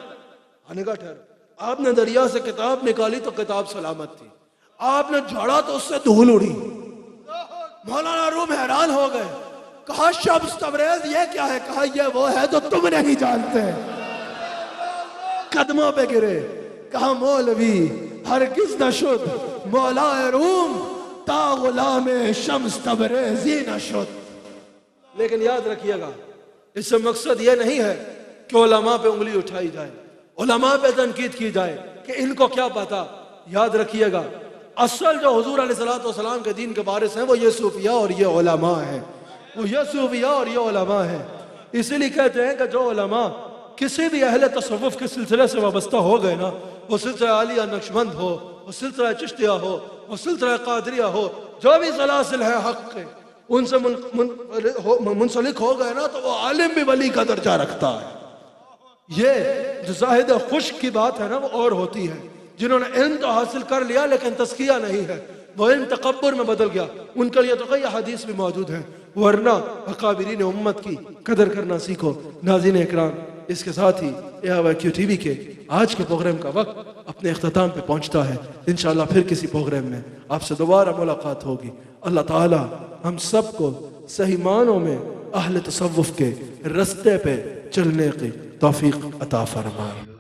Speaker 2: आने का ठहर, आपने दरिया से किताब निकाली तो किताब सलामत थी, आपने झाड़ा तो उससे धूल उड़ी। मौलाना रूम हैरान हो गए, कहा शम्स तबरेज ये क्या है? कहा ये वो है जो तुम नहीं जानते। कदमों पे गिरे, कहा मौलवी हरगिज़ न शुद मौला रूम ता गुलाम शम्स तबरेज़ी न शुद। लेकिन याद रखिएगा, इससे मकसद ये नहीं है कि उलमा पे उंगली उठाई जाए, उलमा पे तनकीद की जाए कि इनको क्या पता। याद रखिएगा असल जो हुजूर अलैहिस्सलाम के दीन के वारिस हैं वो ये सूफिया और ये उलमा है, वो ये सूफिया और ये उलमा है। इसीलिए कहते हैं कि जो उलमा किसी भी अहले तसव्वुफ के सिलसिले से वाबस्ता हो गए ना, वो सिलसिला आलिया नक्शबंद हो, वो सिलसिला चिश्तिया हो, वो सिलसिला कादरिया हो, जो भी सलासिल है हक के उनसे मुंसलिक हो गए ना, तो वो आलिम भी वली का दर्जा रखता है। ये जो जाहिद खुश्क की बात है ना वो और होती है, जिन्होंने इल्म तो हासिल कर लिया लेकिन तस्किया नहीं है, वो इल्म तकब्बुर में बदल गया, उनके लिए तो कई हदीस भी मौजूद हैं। वरना अकाबिरीन उम्मत की कदर करना सीखो। नाज़रीन इकराम, इसके साथ ही AIQ TV के आज के प्रोग्राम का वक्त अपने अख्ताम पे पहुंचता है। इंशाअल्लाह फिर किसी प्रोग्राम में आपसे दोबारा मुलाकात होगी। अल्लाह ताला हम सबको सही मानों में अहले तसव्वुफ के रस्ते पे चलने की तौफीक अता फरमाए।